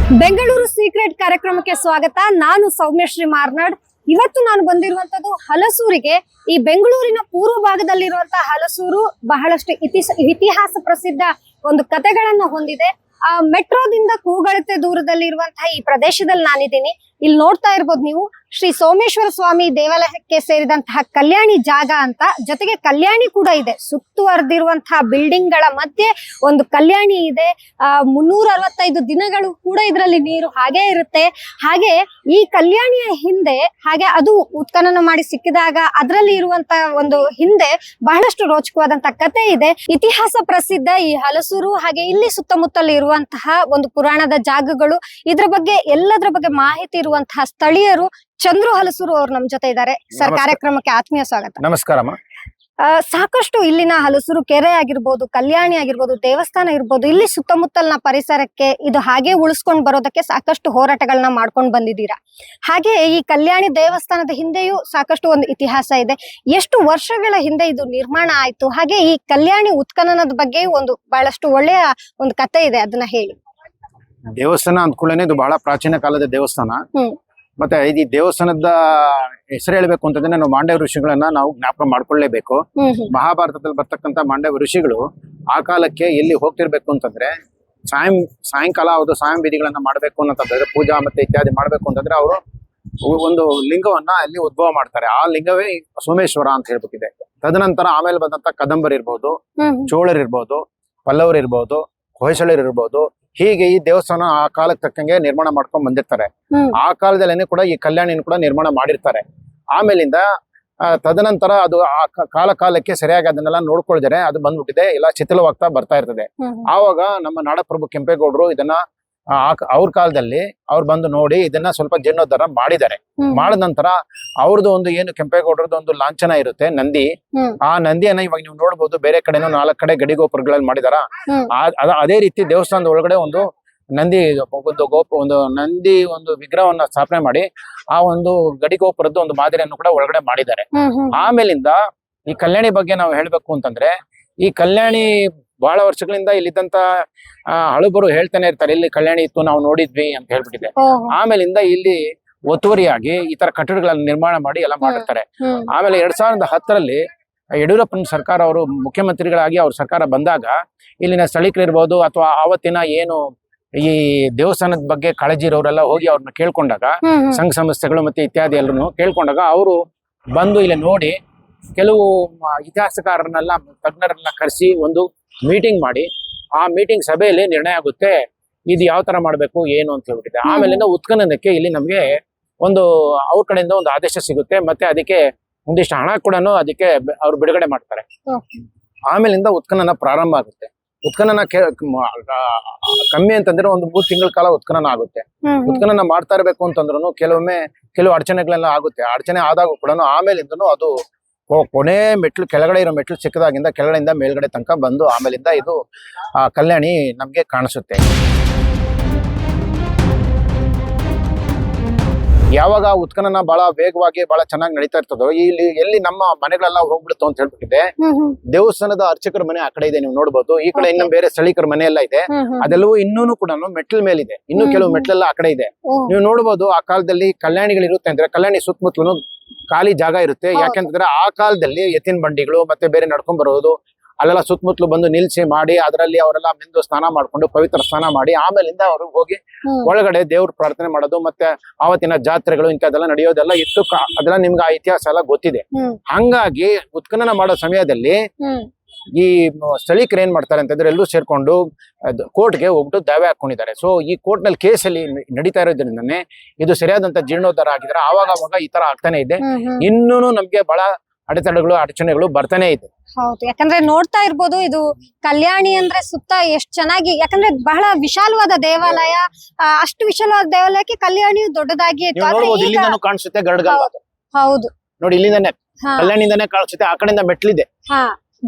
Bengaluru secret ಕಾರ್ಯಕ್ರಮಕ್ಕೆ ಸ್ವಾಗತ. ನಾನು ಸೌಮ್ಯಶ್ರೀ ಮಾರ್ನಾಡ್. ಇವತ್ತು ನಾನು ಬಂದಿರುವಂತದ್ದು ಹಲಸೂರಿಗೆ. ಈ ಬೆಂಗಳೂರಿನ ಪೂರ್ವ ಭಾಗದಲ್ಲಿರುವಂತಹ ಹಲಸೂರು ಬಹಳಷ್ಟು ಇತಿಹಾಸ ಪ್ರಸಿದ್ಧ ಒಂದು ಕಥೆಗಳನ್ನು ಹೊಂದಿದೆ. ಮೆಟ್ರೋದಿಂದ ಕೂಗಳತೆ ದೂರದಲ್ಲಿರುವಂತಹ ಈ ಪ್ರದೇಶದಲ್ಲಿ ನಾನಿದ್ದೀನಿ. ಇಲ್ಲಿ ನೋಡ್ತಾ ಇರ್ಬೋದು ನೀವು, ಶ್ರೀ ಸೋಮೇಶ್ವರ ಸ್ವಾಮಿ ದೇವಾಲಯಕ್ಕೆ ಸೇರಿದಂತಹ ಕಲ್ಯಾಣಿ ಜಾಗ ಅಂತ, ಜೊತೆಗೆ ಕಲ್ಯಾಣಿ ಕೂಡ ಇದೆ. ಸುತ್ತುವರೆದಿರುವಂತಹ ಬಿಲ್ಡಿಂಗ್ ಗಳ ಮಧ್ಯೆ ಒಂದು ಕಲ್ಯಾಣಿ ಇದೆ. 365 ದಿನಗಳು ಕೂಡ ಇದರಲ್ಲಿ ನೀರು ಹಾಗೆ ಇರುತ್ತೆ. ಹಾಗೆ ಈ ಕಲ್ಯಾಣಿಯ ಹಿಂದೆ, ಹಾಗೆ ಅದು ಉತ್ಖನನ ಮಾಡಿ ಸಿಕ್ಕಿದಾಗ ಅದರಲ್ಲಿ ಇರುವಂತಹ ಒಂದು ಹಿಂದೆ ಬಹಳಷ್ಟು ರೋಚಕವಾದಂತಹ ಕತೆ ಇದೆ. ಇತಿಹಾಸ ಪ್ರಸಿದ್ಧ ಈ ಹಲಸೂರು, ಹಾಗೆ ಇಲ್ಲಿ ಸುತ್ತಮುತ್ತಲು ಇರುವಂತಹ ಒಂದು ಪುರಾಣದ ಜಾಗಗಳು, ಇದ್ರ ಬಗ್ಗೆ ಎಲ್ಲದರ ಬಗ್ಗೆ ಮಾಹಿತಿ ಇರುವಂತಹ ಸ್ಥಳೀಯರು ಚಂದ್ರು ಹಲಸೂರು ಅವರು ನಮ್ಮ ಜೊತೆ ಇದ್ದಾರೆ. ಸರ್, ಕಾರ್ಯಕ್ರಮಕ್ಕೆ ಆತ್ಮೀಯ ಸ್ವಾಗತ. ನಮಸ್ಕಾರಮ್ಮ. ಸಾಕಷ್ಟು ಇಲ್ಲಿನ ಹಲಸೂರು ಕೆರೆ ಆಗಿರ್ಬೋದು, ಕಲ್ಯಾಣಿ ಆಗಿರ್ಬೋದು, ದೇವಸ್ಥಾನ ಇರ್ಬೋದು, ಇಲ್ಲಿ ಸುತ್ತಮುತ್ತಲಿನ ಪರಿಸರಕ್ಕೆ ಇದು ಹಾಗೆ ಉಳಿಸ್ಕೊಂಡು ಬರೋದಕ್ಕೆ ಸಾಕಷ್ಟು ಹೋರಾಟಗಳನ್ನ ಮಾಡ್ಕೊಂಡು ಬಂದಿದ್ದೀರಾ. ಹಾಗೆ ಈ ಕಲ್ಯಾಣಿ ದೇವಸ್ಥಾನದ ಹಿಂದೆಯೂ ಸಾಕಷ್ಟು ಒಂದು ಇತಿಹಾಸ ಇದೆ. ಎಷ್ಟು ವರ್ಷಗಳ ಹಿಂದೆ ಇದು ನಿರ್ಮಾಣ ಆಯ್ತು? ಹಾಗೆ ಈ ಕಲ್ಯಾಣಿ ಉತ್ಖನನದ ಬಗ್ಗೆ ಒಂದು ಬಹಳಷ್ಟು ಒಳ್ಳೆಯ ಒಂದು ಕತೆ ಇದೆ, ಅದನ್ನ ಹೇಳಿ. ದೇವಸ್ಥಾನ ಅಂದ್ಕೊಳ್ಳೇನೆ ಇದು ಬಹಳ ಪ್ರಾಚೀನ ಕಾಲದ ದೇವಸ್ಥಾನ. ಮತ್ತೆ ಈ ದೇವಸ್ಥಾನದ ಹೆಸರು ಹೇಳ್ಬೇಕು ಅಂತಂದ್ರೆ ನಾವು ಮಾಂಡವ ಋಷಿಗಳನ್ನ ನಾವು ಜ್ಞಾಪಕ ಮಾಡ್ಕೊಳ್ಳೇಬೇಕು. ಮಹಾಭಾರತದಲ್ಲಿ ಬರ್ತಕ್ಕಂತ ಮಾಂಡವ ಋಷಿಗಳು ಆ ಕಾಲಕ್ಕೆ ಎಲ್ಲಿ ಹೋಗ್ತಿರ್ಬೇಕು ಅಂತಂದ್ರೆ ಸಾಯಂಕಾಲ ಅವರು ಸಾಯಂ ವಿಧಿಗಳನ್ನ ಮಾಡ್ಬೇಕು ಅಂತಂದ್ರೆ, ಪೂಜಾ ಮತ್ತೆ ಇತ್ಯಾದಿ ಮಾಡ್ಬೇಕು ಅಂತಂದ್ರೆ ಅವರು ಒಂದು ಲಿಂಗವನ್ನ ಅಲ್ಲಿ ಉದ್ಭವ ಮಾಡ್ತಾರೆ. ಆ ಲಿಂಗವೇ ಸೋಮೇಶ್ವರ ಅಂತ ಹೇಳ್ಬೇಕಿದೆ. ತದನಂತರ ಆಮೇಲೆ ಬಂದಂತ ಕದಂಬರ್ ಇರ್ಬೋದು, ಚೋಳರ್ ಇರ್ಬೋದು, ಪಲ್ಲವರ್ ಇರ್ಬೋದು, ಹೊಯ್ಸಳರ್ ಇರ್ಬೋದು, ಹೀಗೆ ಈ ದೇವಸ್ಥಾನ ಆ ಕಾಲಕ್ಕೆ ತಕ್ಕಂಗೆ ನಿರ್ಮಾಣ ಮಾಡ್ಕೊಂಡ್ ಬಂದಿರ್ತಾರೆ. ಆ ಕಾಲದಲ್ಲೇನೆ ಕೂಡ ಈ ಕಲ್ಯಾಣಿನ ಕೂಡ ನಿರ್ಮಾಣ ಮಾಡಿರ್ತಾರೆ. ಆಮೇಲಿಂದ ತದನಂತರ ಅದು ಆ ಕಾಲಕ್ಕೆ ಸರಿಯಾಗಿ ಅದನ್ನೆಲ್ಲ ನೋಡ್ಕೊಳ್ತಾರೆ, ಅದು ಬಂದ್ಬಿಟ್ಟಿದೆ, ಎಲ್ಲ ಶಿಥಿಲವಾಗ್ತಾ ಬರ್ತಾ ಇರ್ತದೆ. ಆವಾಗ ನಮ್ಮ ನಾಡಪ್ರಭು ಕೆಂಪೇಗೌಡರು ಇದನ್ನ ಅವ್ರ ಕಾಲದಲ್ಲಿ ಅವ್ರು ಬಂದು ನೋಡಿ ಇದನ್ನ ಸ್ವಲ್ಪ ಜೀರ್ಣೋದ್ಧಾರ ಮಾಡಿದ್ದಾರೆ. ಮಾಡಿದ ನಂತರ ಅವ್ರದ್ದು ಒಂದು ಏನು ಕೆಂಪೇಗೌಡರದ್ದು ಒಂದು ಲಾಂಛನ ಇರುತ್ತೆ, ನಂದಿ. ಆ ನಂದಿಯನ್ನ ಇವಾಗ ನೀವು ನೋಡ್ಬೋದು, ಬೇರೆ ಕಡೆನೂ 4 ಕಡೆ ಗಡಿಗೋಪುರಗಳಲ್ಲಿ ಮಾಡಿದಾರ. ಅದೇ ರೀತಿ ದೇವಸ್ಥಾನದ ಒಳಗಡೆ ಒಂದು ನಂದಿ ಒಂದು ನಂದಿ ಒಂದು ವಿಗ್ರಹವನ್ನ ಸ್ಥಾಪನೆ ಮಾಡಿ ಆ ಒಂದು ಗಡಿಗೋಪುರದ್ದು ಒಂದು ಮಾದರಿಯನ್ನು ಕೂಡ ಒಳಗಡೆ ಮಾಡಿದ್ದಾರೆ. ಆಮೇಲಿಂದ ಈ ಕಲ್ಯಾಣಿ ಬಗ್ಗೆ ನಾವು ಹೇಳ್ಬೇಕು ಅಂತಂದ್ರೆ, ಈ ಕಲ್ಯಾಣಿ ಬಹಳ ವರ್ಷಗಳಿಂದ ಇಲ್ಲಿದ್ದಂತ ಹಳುಬರು ಹೇಳ್ತಾನೆ ಇರ್ತಾರೆ, ಇಲ್ಲಿ ಕಲ್ಯಾಣಿ ಇತ್ತು, ನಾವು ನೋಡಿದ್ವಿ ಅಂತ ಹೇಳ್ಬಿಟ್ಟಿದೆ. ಆಮೇಲಿಂದ ಇಲ್ಲಿ ಒತ್ತುವರಿಯಾಗಿ ಈ ತರ ಕಟ್ಟಡಗಳನ್ನ ನಿರ್ಮಾಣ ಮಾಡಿ ಎಲ್ಲ ಮಾಡಿರ್ತಾರೆ. ಆಮೇಲೆ 2010ರಲ್ಲಿ ಯಡಿಯೂರಪ್ಪನ ಸರ್ಕಾರ, ಅವರು ಮುಖ್ಯಮಂತ್ರಿಗಳಾಗಿ ಅವ್ರ ಸರ್ಕಾರ ಬಂದಾಗ ಇಲ್ಲಿನ ಸ್ಥಳೀಕರಿರ್ಬೋದು ಅಥವಾ ಆವತ್ತಿನ ಏನು ಈ ದೇವಸ್ಥಾನದ ಬಗ್ಗೆ ಕಾಳಜಿ ಇರೋರೆಲ್ಲ ಹೋಗಿ ಅವ್ರನ್ನ ಕೇಳ್ಕೊಂಡಾಗ, ಸಂಘ ಸಂಸ್ಥೆಗಳು ಮತ್ತೆ ಇತ್ಯಾದಿ ಎಲ್ಲರೂ ಕೇಳ್ಕೊಂಡಾಗ ಅವರು ಬಂದು ಇಲ್ಲಿ ನೋಡಿ ಕೆಲವು ಇತಿಹಾಸಕಾರರನ್ನೆಲ್ಲ ತಜ್ಞರನ್ನ ಕರೆಸಿ ಒಂದು ಮೀಟಿಂಗ್ ಮಾಡಿ, ಆ ಮೀಟಿಂಗ್ ಸಭೆಯಲ್ಲಿ ನಿರ್ಣಯ ಆಗುತ್ತೆ ಇದು ಯಾವ ತರ ಮಾಡ್ಬೇಕು ಏನು ಅಂತ ಹೇಳ್ಬಿಟ್ಟಿದೆ. ಆಮೇಲಿಂದ ಉತ್ಖನನಕ್ಕೆ ಇಲ್ಲಿ ನಮ್ಗೆ ಒಂದು ಅವ್ರ ಕಡೆಯಿಂದ ಒಂದು ಆದೇಶ ಸಿಗುತ್ತೆ, ಮತ್ತೆ ಅದಕ್ಕೆ ಒಂದಿಷ್ಟು ಹಣ ಕೂಡ ಅದಕ್ಕೆ ಅವ್ರು ಬಿಡುಗಡೆ ಮಾಡ್ತಾರೆ. ಆಮೇಲಿಂದ ಉತ್ಖನನ ಪ್ರಾರಂಭ ಆಗುತ್ತೆ. ಉತ್ಖನನ ಕಮ್ಮಿ ಅಂತಂದ್ರೆ ಒಂದು 3 ತಿಂಗಳ ಕಾಲ ಉತ್ಖನನ ಆಗುತ್ತೆ. ಉತ್ಖನನ ಮಾಡ್ತಾ ಇರ್ಬೇಕು ಅಂತಂದ್ರೂ ಕೆಲವು ಅಡಚಣೆಗಳೆಲ್ಲ ಆಗುತ್ತೆ. ಅಡಚಣೆ ಆದಾಗ ಕೂಡ ಆಮೇಲಿಂದನು ಅದು ಕೊನೆ ಮೆಟ್ಲು, ಕೆಳಗಡೆ ಇರೋ ಮೆಟ್ಲು ಚಿಕ್ಕದಾಗಿಂದ ಕೆಳಗಡೆಯಿಂದ ಮೇಲ್ಗಡೆ ತನಕ ಬಂದು ಆಮೇಲಿಂದ ಇದು ಕಲ್ಯಾಣಿ ನಮ್ಗೆ ಕಾಣಿಸುತ್ತೆ. ಯಾವಾಗ ಉತ್ಖನನ ಬಹಳ ವೇಗವಾಗಿ ಬಹಳ ಚೆನ್ನಾಗಿ ನಡೀತಾ ಇರ್ತದೋ, ಇಲ್ಲಿ ಎಲ್ಲಿ ನಮ್ಮ ಮನೆಗಳೆಲ್ಲ ಹೋಗ್ಬಿಡುತ್ತೋ ಅಂತ ಹೇಳ್ಬಿಟ್ಟಿದೆ. ದೇವಸ್ಥಾನದ ಅರ್ಚಕರ ಮನೆ ಆ ಕಡೆ ಇದೆ, ನೀವು ನೋಡ್ಬೋದು. ಈ ಕಡೆ ಇನ್ನು ಬೇರೆ ಸ್ಥಳೀಕರ ಮನೆ ಎಲ್ಲ ಇದೆ, ಅದೆಲ್ಲವೂ ಇನ್ನೂ ಕೂಡ ಮೆಟ್ಲ ಮೇಲಿದೆ. ಇನ್ನು ಕೆಲವು ಮೆಟ್ಲೆಲ್ಲ ಆ ಕಡೆ ಇದೆ. ನೀವು ನೋಡ್ಬೋದು, ಆ ಕಾಲದಲ್ಲಿ ಕಲ್ಯಾಣಿಗಳಿರುತ್ತೆ ಅಂದ್ರೆ ಕಲ್ಯಾಣಿ ಸುತ್ತಮುತ್ತಲು ಖಾಲಿ ಜಾಗ ಇರುತ್ತೆ. ಯಾಕೆಂತಂದ್ರೆ ಆ ಕಾಲದಲ್ಲಿ ಎತ್ತಿನ ಬಂಡಿಗಳು ಮತ್ತೆ ಬೇರೆ ನಡ್ಕೊಂಡ್ ಬರೋದು, ಅಲ್ಲೆಲ್ಲ ಸುತ್ತಮುತ್ತಲು ಬಂದು ನಿಲ್ಸಿ ಮಾಡಿ ಅದರಲ್ಲಿ ಅವರೆಲ್ಲ ಮಿಂದು ಸ್ನಾನ ಮಾಡ್ಕೊಂಡು ಪವಿತ್ರ ಸ್ನಾನ ಮಾಡಿ ಆಮೇಲಿಂದ ಅವರು ಹೋಗಿ ಒಳಗಡೆ ದೇವ್ರ ಪ್ರಾರ್ಥನೆ ಮಾಡೋದು, ಮತ್ತೆ ಆವತ್ತಿನ ಜಾತ್ರೆಗಳು ಇಂಥದ್ದೆಲ್ಲ ನಡೆಯೋದೆಲ್ಲ ಇತ್ತು. ಅದೆಲ್ಲ ನಿಮ್ಗೆ ಆ ಇತಿಹಾಸ ಎಲ್ಲ ಗೊತ್ತಿದೆ. ಹಂಗಾಗಿ ಉತ್ಖನನ ಮಾಡೋ ಸಮಯದಲ್ಲಿ ಈ ಸ್ಥಳೀಕರು ಏನ್ ಮಾಡ್ತಾರೆ ಅಂತಂದ್ರೆ ಎಲ್ಲರೂ ಸೇರ್ಕೊಂಡು ಕೋರ್ಟ್ಗೆ ಹೋಗ್ಬಿಟ್ಟು ದಾವೆ ಹಾಕೊಂಡಿದ್ದಾರೆ. ಸೊ ಈ ಕೋರ್ಟ್ ನಲ್ಲಿ ಕೇಸಲ್ಲಿ ನಡೀತಾ ಇರೋದ್ರಿಂದನೇ ಇದು ಸರಿಯಾದಂತ ಜೀರ್ಣೋದ್ಧಾರ ಆಗಿದ್ರೆ ಆವಾಗ ಈ ತರ ಆಗ್ತಾನೆ ಇದೆ. ಇನ್ನೂ ನಮ್ಗೆ ಬಹಳ ಅಡೆತಡೆಗಳು ಅಡಚಣೆಗಳು ಬರ್ತಾನೆ ಇದೆ. ಹೌದು, ಯಾಕಂದ್ರೆ ನೋಡ್ತಾ ಇರ್ಬೋದು, ಇದು ಕಲ್ಯಾಣಿ ಅಂದ್ರೆ ಸುತ್ತ ಎಷ್ಟ್ ಚೆನ್ನಾಗಿ, ಯಾಕಂದ್ರೆ ಬಹಳ ವಿಶಾಲವಾದ ದೇವಾಲಯ. ಅಷ್ಟು ವಿಶಾಲವಾದ ದೇವಾಲಯಕ್ಕೆ ಕಲ್ಯಾಣಿಯು ದೊಡ್ಡದಾಗಿ ಇಲ್ಲಿಂದನೂ ಕಾಣಿಸುತ್ತೆ ಗರುಡಗಲ್ಲು. ಹೌದು ನೋಡಿ, ಇಲ್ಲಿಂದಾನೆ ಕಲ್ಯಾಣಿಂದಾನೆ ಕಾಣಿಸುತ್ತೆ. ಆ ಕಡೆಯಿಂದ ಮೆಟ್ಲಿದೆ,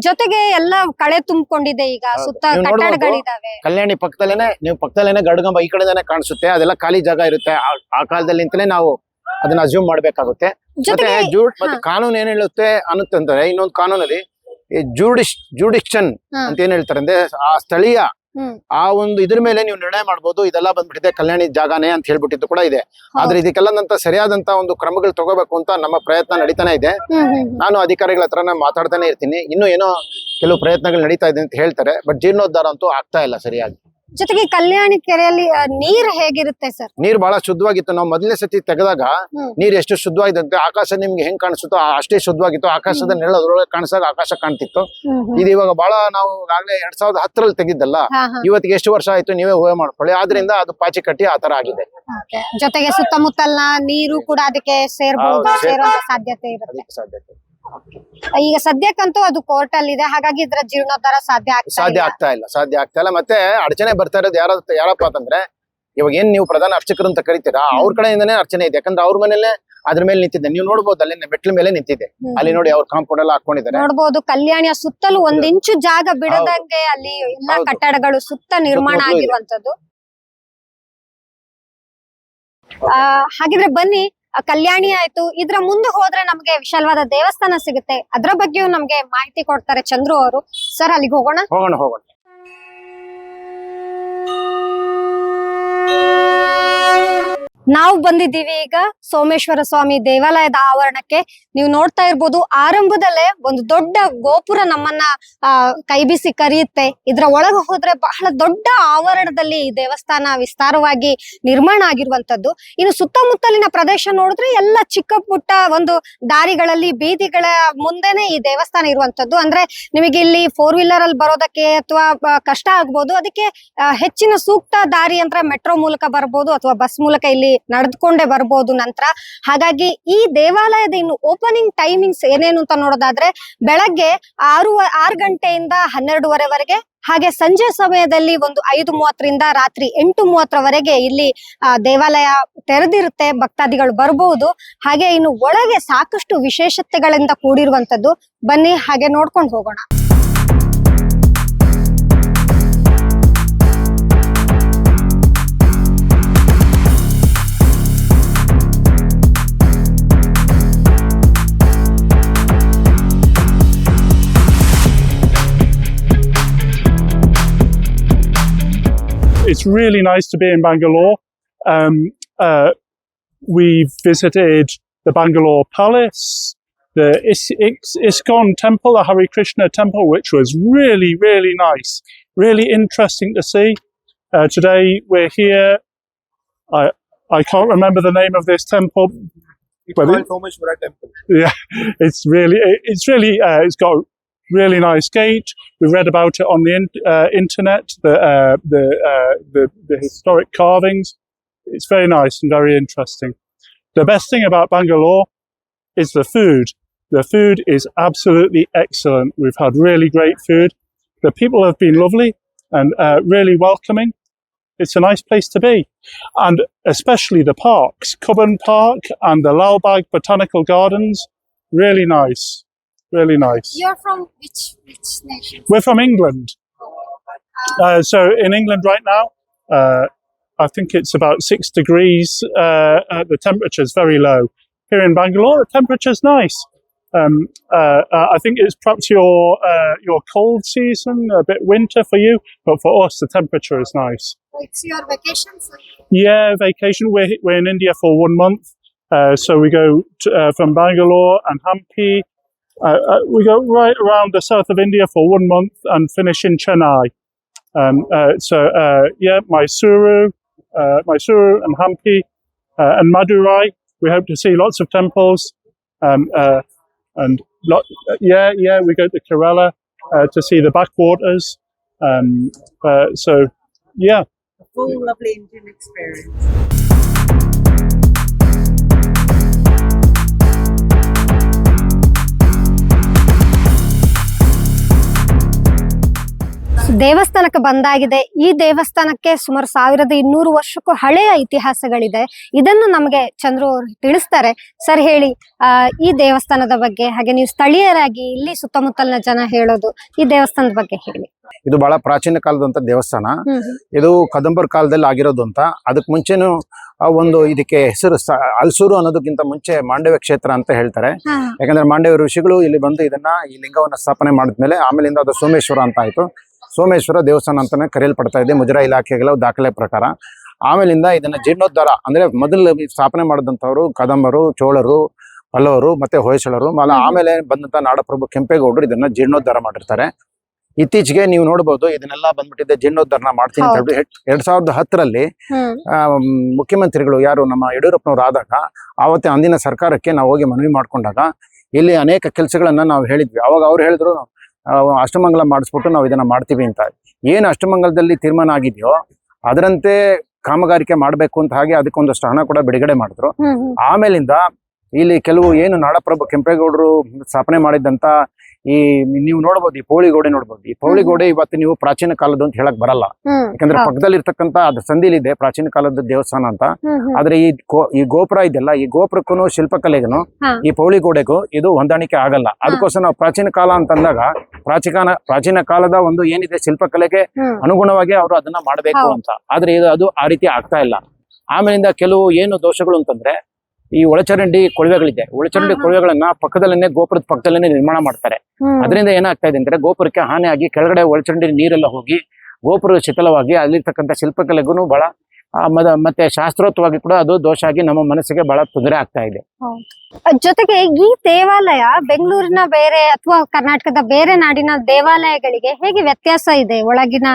ಜೊತೆಗೆ ಎಲ್ಲ ಕಳೆ ತುಂಬಿಕೊಂಡಿದೆ. ಈಗ ಸುತ್ತ ಕಟ್ಟಡಗಳಿದಾವೆ. ಕಲ್ಯಾಣಿ ಪಕ್ಕದಲ್ಲೇನೆ ಗರುಡಗಂಬ ಈ ಕಡೆಯಿಂದಾನೆ ಕಾಣಿಸುತ್ತೆ. ಅದೆಲ್ಲ ಖಾಲಿ ಜಾಗ ಇರುತ್ತೆ. ಆ ಕಾಲದಲ್ಲಿ ನಿಂತಲೇ ನಾವು ಅದನ್ನ ಅಸ್ಯೂಮ್ ಮಾಡ್ಬೇಕಾಗುತ್ತೆ. ಮತ್ತೆ ಕಾನೂನು ಏನ್ ಹೇಳುತ್ತೆ ಅನ್ನುತ್ತಂದ್ರೆ, ಇನ್ನೊಂದು ಕಾನೂನಲ್ಲಿ ಜೂಡಿಕ್ಷನ್ ಅಂತ ಏನ್ ಹೇಳ್ತಾರೆ ಅಂದ್ರೆ, ಆ ಸ್ಥಳೀಯ ಆ ಒಂದು ಇದ್ರ ಮೇಲೆ ನೀವು ನಿರ್ಣಯ ಮಾಡ್ಬೋದು ಇದೆಲ್ಲ ಬಂದ್ಬಿಟ್ಟಿದೆ ಕಲ್ಯಾಣಿ ಜಾಗನೇ ಅಂತ ಹೇಳ್ಬಿಟ್ಟಿದ್ದು ಕೂಡ ಇದೆ. ಆದ್ರೆ ಇದಕ್ಕೆಲ್ಲಂತ ಸರಿಯಾದಂತ ಒಂದು ಕ್ರಮಗಳು ತಗೋಬೇಕು ಅಂತ ನಮ್ಮ ಪ್ರಯತ್ನ ನಡೀತಾನೆ ಇದೆ. ನಾನು ಅಧಿಕಾರಿಗಳ ಹತ್ರನ ಮಾತಾಡ್ತಾನೆ ಇರ್ತೀನಿ. ಇನ್ನು ಏನೋ ಕೆಲವು ಪ್ರಯತ್ನಗಳು ನಡೀತಾ ಇದೆ ಅಂತ ಹೇಳ್ತಾರೆ, ಬಟ್ ಜೀರ್ಣೋದ್ಧಾರ ಅಂತೂ ಆಗ್ತಾ ಇಲ್ಲ ಸರಿಯಾಗಿ. ಜೊತೆಗೆ ಕಲ್ಯಾಣಿ ಕೆರೆಯಲ್ಲಿ ನೀರ್ ಹೇಗಿರುತ್ತೆ ಸರ್? ನೀರ್ ಬಹಳ ಶುದ್ಧವಾಗಿತ್ತು. ನಾವು ಮೊದಲನೇ ಸತಿ ತೆಗೆದಾಗ ನೀರ್ ಎಷ್ಟು ಶುದ್ಧವಾಗಿದ್ದಂತೆ ಆಕಾಶ ನಿಮ್ಗೆ ಹೆಂಗ್ ಕಾಣಿಸುತ್ತೋ ಅಷ್ಟೇ ಶುದ್ಧವಾಗಿತ್ತು. ಆಕಾಶದ ನೆರಳು ಅದ್ರೊಳಗೆ ಕಾಣಿಸಾಗ ಆಕಾಶ ಕಾಣ್ತಿತ್ತು. ಇದು ಇವಾಗ ಬಹಳ ನಾವು ಆಗ್ಲೇ 2010ರಲ್ಲಿ ತೆಗಿದ್ದಲ್ಲ, ಇವತ್ತಿಗೆ ಎಷ್ಟು ವರ್ಷ ಆಯ್ತು ನೀವೇ ಊಹೆ ಮಾಡ್ಕೊಳ್ಳಿ. ಆದ್ರಿಂದ ಅದು ಪಾಚಿ ಕಟ್ಟಿ ಆ ತರ ಆಗಿದೆ. ಜೊತೆಗೆ ಸುತ್ತಮುತ್ತಲಿನ ನೀರು ಕೂಡ ಅದಕ್ಕೆ ಸೇರುವಂತ ಸಾಧ್ಯತೆ ಇರುತ್ತೆ. ಈಗ ಸದ್ಯಕ್ಕಂತೂ ಅದು ಕೋರ್ಟ್ ಅಲ್ಲಿ ಇದೆ, ಹಾಗಾಗಿ ಇದರ ಜೀರ್ಣೋದ್ಧಾರ ಸಾಧ್ಯ ಆಗ್ತಾ ಇಲ್ಲ. ಮತ್ತೆ ಅಡಚಣೆ ಬರ್ತಾ ಇರೋದು ಯಾರಪ್ಪ ಅಂತಂದ್ರೆ, ಇವಾಗ ಏನ್ ನೀವು ಪ್ರಧಾನ ಅರ್ಚಕರು ಅಂತ ಕರಿತೀರಾ, ಅವ್ರ ಕಡೆಯಿಂದನೇ ಅರ್ಚನೆ ಇದೆ. ಯಾಕಂದ್ರೆ ಅವ್ರ ಮನೇಲೆ ಅದ್ರ ಮೇಲೆ ನಿಂತಿದ್ದೆ, ನೀವು ನೋಡ್ಬೋದು ಅಲ್ಲಿ ಮೆಟ್ಲ ಮೇಲೆ ನಿಂತಿದೆ. ಅಲ್ಲಿ ನೋಡಿ ಅವ್ರ ಕಾಂಪೌಂಡ್ ಎಲ್ಲ ಹಾಕೊಂಡಿದ್ದಾರೆ. ನೋಡ್ಬೋದು ಕಲ್ಯಾಣಿಯ ಸುತ್ತಲೂ 1 ಇಂಚು ಜಾಗ ಬಿಡದಂಗೆ ಅಲ್ಲಿ ಎಲ್ಲಾ ಕಟ್ಟಡಗಳು ಸುತ್ತ ನಿರ್ಮಾಣ ಆಗಿರುವಂತದ್ದು. ಹಾಗಿದ್ರೆ ಬನ್ನಿ, ಕಲ್ಯಾಣಿ ಆಯ್ತು, ಇದ್ರ ಮುಂದೆ ಹೋದ್ರೆ ನಮ್ಗೆ ವಿಶಾಲವಾದ ದೇವಸ್ಥಾನ ಸಿಗುತ್ತೆ. ಅದ್ರ ಬಗ್ಗೆಯೂ ನಮ್ಗೆ ಮಾಹಿತಿ ಕೊಡ್ತಾರೆ ಚಂದ್ರು ಅವರು. ಸರ್ ಅಲ್ಲಿಗೆ ಹೋಗೋಣ. ನಾವು ಬಂದಿದ್ದೀವಿ ಈಗ ಸೋಮೇಶ್ವರ ಸ್ವಾಮಿ ದೇವಾಲಯದ ಆವರಣಕ್ಕೆ. ನೀವು ನೋಡ್ತಾ ಇರ್ಬೋದು, ಆರಂಭದಲ್ಲೇ ಒಂದು ದೊಡ್ಡ ಗೋಪುರ ನಮ್ಮನ್ನ ಕೈ ಬೀಸಿ ಕರೆಯುತ್ತೆ. ಇದ್ರ ಒಳಗೆ ಹೋದ್ರೆ ಬಹಳ ದೊಡ್ಡ ಆವರಣದಲ್ಲಿ ಈ ದೇವಸ್ಥಾನ ವಿಸ್ತಾರವಾಗಿ ನಿರ್ಮಾಣ ಆಗಿರುವಂತದ್ದು. ಇನ್ನು ಸುತ್ತಮುತ್ತಲಿನ ಪ್ರದೇಶ ನೋಡಿದ್ರೆ ಎಲ್ಲ ಚಿಕ್ಕ ಪುಟ್ಟ ಒಂದು ದಾರಿಗಳಲ್ಲಿ, ಬೀದಿಗಳ ಮುಂದೆನೆ ಈ ದೇವಸ್ಥಾನ ಇರುವಂತದ್ದು. ಅಂದ್ರೆ ನಿಮಗೆ ಇಲ್ಲಿ 4 ವೀಲರ್ ಅಲ್ಲಿ ಬರೋದಕ್ಕೆ ಅಥವಾ ಕಷ್ಟ ಆಗ್ಬೋದು. ಅದಕ್ಕೆ ಹೆಚ್ಚಿನ ಸೂಕ್ತ ದಾರಿ ಅಂದ್ರೆ ಮೆಟ್ರೋ ಮೂಲಕ ಬರ್ಬೋದು ಅಥವಾ ಬಸ್ ಮೂಲಕ ಇಲ್ಲಿ ನಡೆದುಕೊಂಡೇ ಬರ್ಬೋದು ನಂತರ. ಹಾಗಾಗಿ ಈ ದೇವಾಲಯದ ಇನ್ನು ಓಪನಿಂಗ್ ಟೈಮಿಂಗ್ಸ್ ಏನೇನು ಅಂತ ನೋಡೋದಾದ್ರೆ, ಬೆಳಗ್ಗೆ 6 ಗಂಟೆಯಿಂದ 12:30ವರೆಗೆ, ಹಾಗೆ ಸಂಜೆ ಸಮಯದಲ್ಲಿ ಒಂದು 5:30ರಿಂದ ರಾತ್ರಿ 8:30ರವರೆಗೆ ಇಲ್ಲಿ ದೇವಾಲಯ ತೆರೆದಿರುತ್ತೆ. ಭಕ್ತಾದಿಗಳು ಬರಬಹುದು. ಹಾಗೆ ಇನ್ನು ಒಳಗೆ ಸಾಕಷ್ಟು ವಿಶೇಷತೆಗಳಿಂದ ಕೂಡಿರುವಂತದ್ದು. ಬನ್ನಿ ಹಾಗೆ ನೋಡ್ಕೊಂಡು ಹೋಗೋಣ. It's really nice to be in Bangalore. We've visited the Bangalore Palace, the ISKCON temple, the Hare Krishna temple, which was really, really nice. Really interesting to see. Today we're here. I can't remember the name of this temple. Someshwara temple. Yeah, it's got a really nice gate. We read about it on the internet. The historic carvings. It's very nice and very interesting. The best thing about Bangalore is the food. The food is absolutely excellent. We've had really great food. The people have been lovely and really welcoming. It's a nice place to be, and especially the parks, Cubbon Park and the Lalbagh Botanical Gardens. Really nice. Really nice. You're from which nation? We're from England. So in England right now, I think it's about 6 degrees. The temperature's very low. Here in Bangalore, the temperature's nice. I think it's perhaps your cold season, a bit winter for you, but for us, the temperature is nice. It's your vacation, sir? Yeah, vacation. We're in India for 1 month. So we go from Bangalore and Hampi. We go right around the south of India for 1 month and finish in Chennai. Mysuru and Hampi and Madurai. We hope to see lots of temples. We go to Kerala to see the backwaters. A full lovely Indian experience. ದೇವಸ್ಥಾನಕ್ಕೆ ಬಂದಾಗಿದೆ. ಈ ದೇವಸ್ಥಾನಕ್ಕೆ ಸುಮಾರು 1200 ವರ್ಷಕ್ಕೂ ಹಳೆಯ ಇತಿಹಾಸಗಳಿದೆ. ಇದನ್ನು ನಮಗೆ ಚಂದ್ರು ಅವರು ತಿಳಿಸ್ತಾರೆ. ಸರ್ ಹೇಳಿ, ಈ ದೇವಸ್ಥಾನದ ಬಗ್ಗೆ, ಹಾಗೆ ನೀವು ಸ್ಥಳೀಯರಾಗಿ ಇಲ್ಲಿ ಸುತ್ತಮುತ್ತಲಿನ ಜನ ಹೇಳೋದು, ಈ ದೇವಸ್ಥಾನದ ಬಗ್ಗೆ ಹೇಳಿ. ಇದು ಬಹಳ ಪ್ರಾಚೀನ ಕಾಲದಂತ ದೇವಸ್ಥಾನ. ಇದು ಕದಂಬರ್ ಕಾಲದಲ್ಲಿ ಆಗಿರೋದು ಅಂತ. ಅದಕ್ಕೆ ಮುಂಚೆನು ಒಂದು ಇದಕ್ಕೆ ಹೆಸರು ಅಲ್ಸೂರು ಅನ್ನೋದಕ್ಕಿಂತ ಮುಂಚೆ ಮಾಂಡವ್ಯ ಕ್ಷೇತ್ರ ಅಂತ ಹೇಳ್ತಾರೆ. ಯಾಕಂದ್ರೆ ಮಾಂಡವ್ಯ ಋಷಿಗಳು ಇಲ್ಲಿ ಬಂದು ಈ ಲಿಂಗವನ್ನ ಸ್ಥಾಪನೆ ಮಾಡಿದ್ಮೇಲೆ ಆಮೇಲಿಂದ ಅದು ಸೋಮೇಶ್ವರ ಅಂತ ಆಯ್ತು. ಸೋಮೇಶ್ವರ ದೇವಸ್ಥಾನ ಅಂತಾನೆ ಕರೆಯಲ್ಪಡ್ತಾ ಇದೆ ಮುಜರಾಯಿ ಇಲಾಖೆಗಳ ದಾಖಲೆ ಪ್ರಕಾರ. ಆಮೇಲಿಂದ ಇದನ್ನ ಜೀರ್ಣೋದ್ಧಾರ ಅಂದ್ರೆ ಮೊದಲು ಸ್ಥಾಪನೆ ಮಾಡಿದಂಥವ್ರು ಕದಂಬರು, ಚೋಳರು, ಪಲ್ಲವರು ಮತ್ತೆ ಹೊಯ್ಸಳರು. ಆಮೇಲೆ ಬಂದಂತ ನಾಡಪ್ರಭು ಕೆಂಪೇಗೌಡರು ಇದನ್ನ ಜೀರ್ಣೋದ್ಧಾರ ಮಾಡಿರ್ತಾರೆ. ಇತ್ತೀಚೆಗೆ ನೀವು ನೋಡಬಹುದು ಇದನ್ನೆಲ್ಲ ಬಂದ್ಬಿಟ್ಟಿದೆ ಜೀರ್ಣೋದ್ಧಾರ ಮಾಡ್ತೀನಿ ಅಂತ ಹೇಳಿ 2010ರಲ್ಲಿ ಮುಖ್ಯಮಂತ್ರಿಗಳು ಯಾರು ನಮ್ಮ ಯಡಿಯೂರಪ್ಪನವ್ರು ಆದಾಗ ಆವತ್ತೇ ಅಂದಿನ ಸರ್ಕಾರಕ್ಕೆ ನಾವು ಹೋಗಿ ಮನವಿ ಮಾಡ್ಕೊಂಡಾಗ ಇಲ್ಲಿ ಅನೇಕ ಕೆಲಸಗಳನ್ನ ನಾವು ಹೇಳಿದ್ವಿ. ಅವಾಗ ಅವ್ರು ಹೇಳಿದ್ರು ಅಷ್ಟಮಂಗಲ ಮಾಡಿಸ್ಬಿಟ್ಟು ನಾವು ಇದನ್ನ ಮಾಡ್ತೀವಿ ಅಂತ. ಏನು ಅಷ್ಟಮಂಗಲದಲ್ಲಿ ತೀರ್ಮಾನ ಆಗಿದೆಯೋ ಅದರಂತೆ ಕಾಮಗಾರಿಕೆ ಮಾಡ್ಬೇಕು ಅಂತ ಹಾಗೆ ಅದಕ್ಕೊಂದಷ್ಟು ಹಣ ಕೂಡ ಬಿಡುಗಡೆ ಮಾಡಿದ್ರು. ಆಮೇಲಿಂದ ಇಲ್ಲಿ ಕೆಲವು ಏನು ನಾಡಪ್ರಭು ಕೆಂಪೇಗೌಡರು ಸ್ಥಾಪನೆ ಮಾಡಿದಂತ ಈ ನೀವು ನೋಡ್ಬೋದು ಈ ಪೌಳಿಗೋಡೆ ನೋಡ್ಬೋದು. ಈ ಪೌಳಿಗೋಡೆ ಇವತ್ತು ನೀವು ಪ್ರಾಚೀನ ಕಾಲದ್ದು ಅಂತ ಹೇಳಕ್ ಬರಲ್ಲ, ಯಾಕಂದ್ರೆ ಪಕ್ಕದಲ್ಲಿ ಇರ್ತಕ್ಕಂತ ಅದು ಸಂದಿಲಿದೆ ಪ್ರಾಚೀನ ಕಾಲದ ದೇವಸ್ಥಾನ ಅಂತ. ಆದ್ರೆ ಈ ಗೋಪುರ ಇದೆಲ್ಲ, ಈ ಗೋಪುರಕ್ಕೂ ಶಿಲ್ಪಕಲೆಗೂ ಈ ಪೌಳಿಗೋಡೆಗೂ ಇದು ಹೊಂದಾಣಿಕೆ ಆಗಲ್ಲ. ಅದಕ್ಕೋಸ್ಕರ ನಾವು ಪ್ರಾಚೀನ ಕಾಲ ಅಂತಂದಾಗ ಪ್ರಾಚೀನ ಕಾಲದ ಒಂದು ಏನಿದೆ ಶಿಲ್ಪಕಲೆಗೆ ಅನುಗುಣವಾಗಿ ಅವರು ಅದನ್ನ ಮಾಡಬೇಕು ಅಂತ. ಆದ್ರೆ ಅದು ಆ ರೀತಿ ಆಗ್ತಾ ಇಲ್ಲ. ಆಮೇಲಿಂದ ಕೆಲವು ಏನು ದೋಷಗಳು ಅಂತಂದ್ರೆ ಈ ಒಳಚರಂಡಿ ಕೊಳವೆಗಳಿದೆ. ಒಳಚರಂಡಿ ಕೊಳವೆಗಳನ್ನ ಪಕ್ಕದಲ್ಲೇನೆ ಗೋಪುರದ ಪಕ್ಕದಲ್ಲೇನೆ ನಿರ್ಮಾಣ ಮಾಡ್ತಾರೆ. ಅದರಿಂದ ಏನಾಗ್ತಾ ಇದೆ ಅಂದ್ರೆ ಗೋಪುರಕ್ಕೆ ಹಾನಿ ಆಗಿ ಕೆಳಗಡೆ ಒಳಚರಂಡಿ ನೀರೆಲ್ಲ ಹೋಗಿ ಗೋಪುರ ಶಿಥಿಲವಾಗಿ ಅಲ್ಲಿರ್ತಕ್ಕಂಥ ಶಿಲ್ಪಕಲೆಗೂ ಬಹಳ ಮತ್ತೆ ಶಾಸ್ತ್ರೋಕ್ತವಾಗಿ ಕೂಡ ಅದು ದೋಷ ಆಗಿ ನಮ್ಮ ಮನಸ್ಸಿಗೆ ಬಹಳ ತೊಂದರೆ ಆಗ್ತಾ ಇದೆ. ಜೊತೆಗೆ ಈ ದೇವಾಲಯ ಬೆಂಗಳೂರಿನ ಬೇರೆ ಅಥವಾ ಕರ್ನಾಟಕದ ಬೇರೆ ನಾಡಿನ ದೇವಾಲಯಗಳಿಗೆ ಹೇಗೆ ವ್ಯತ್ಯಾಸ ಇದೆ? ಒಳಗಿನ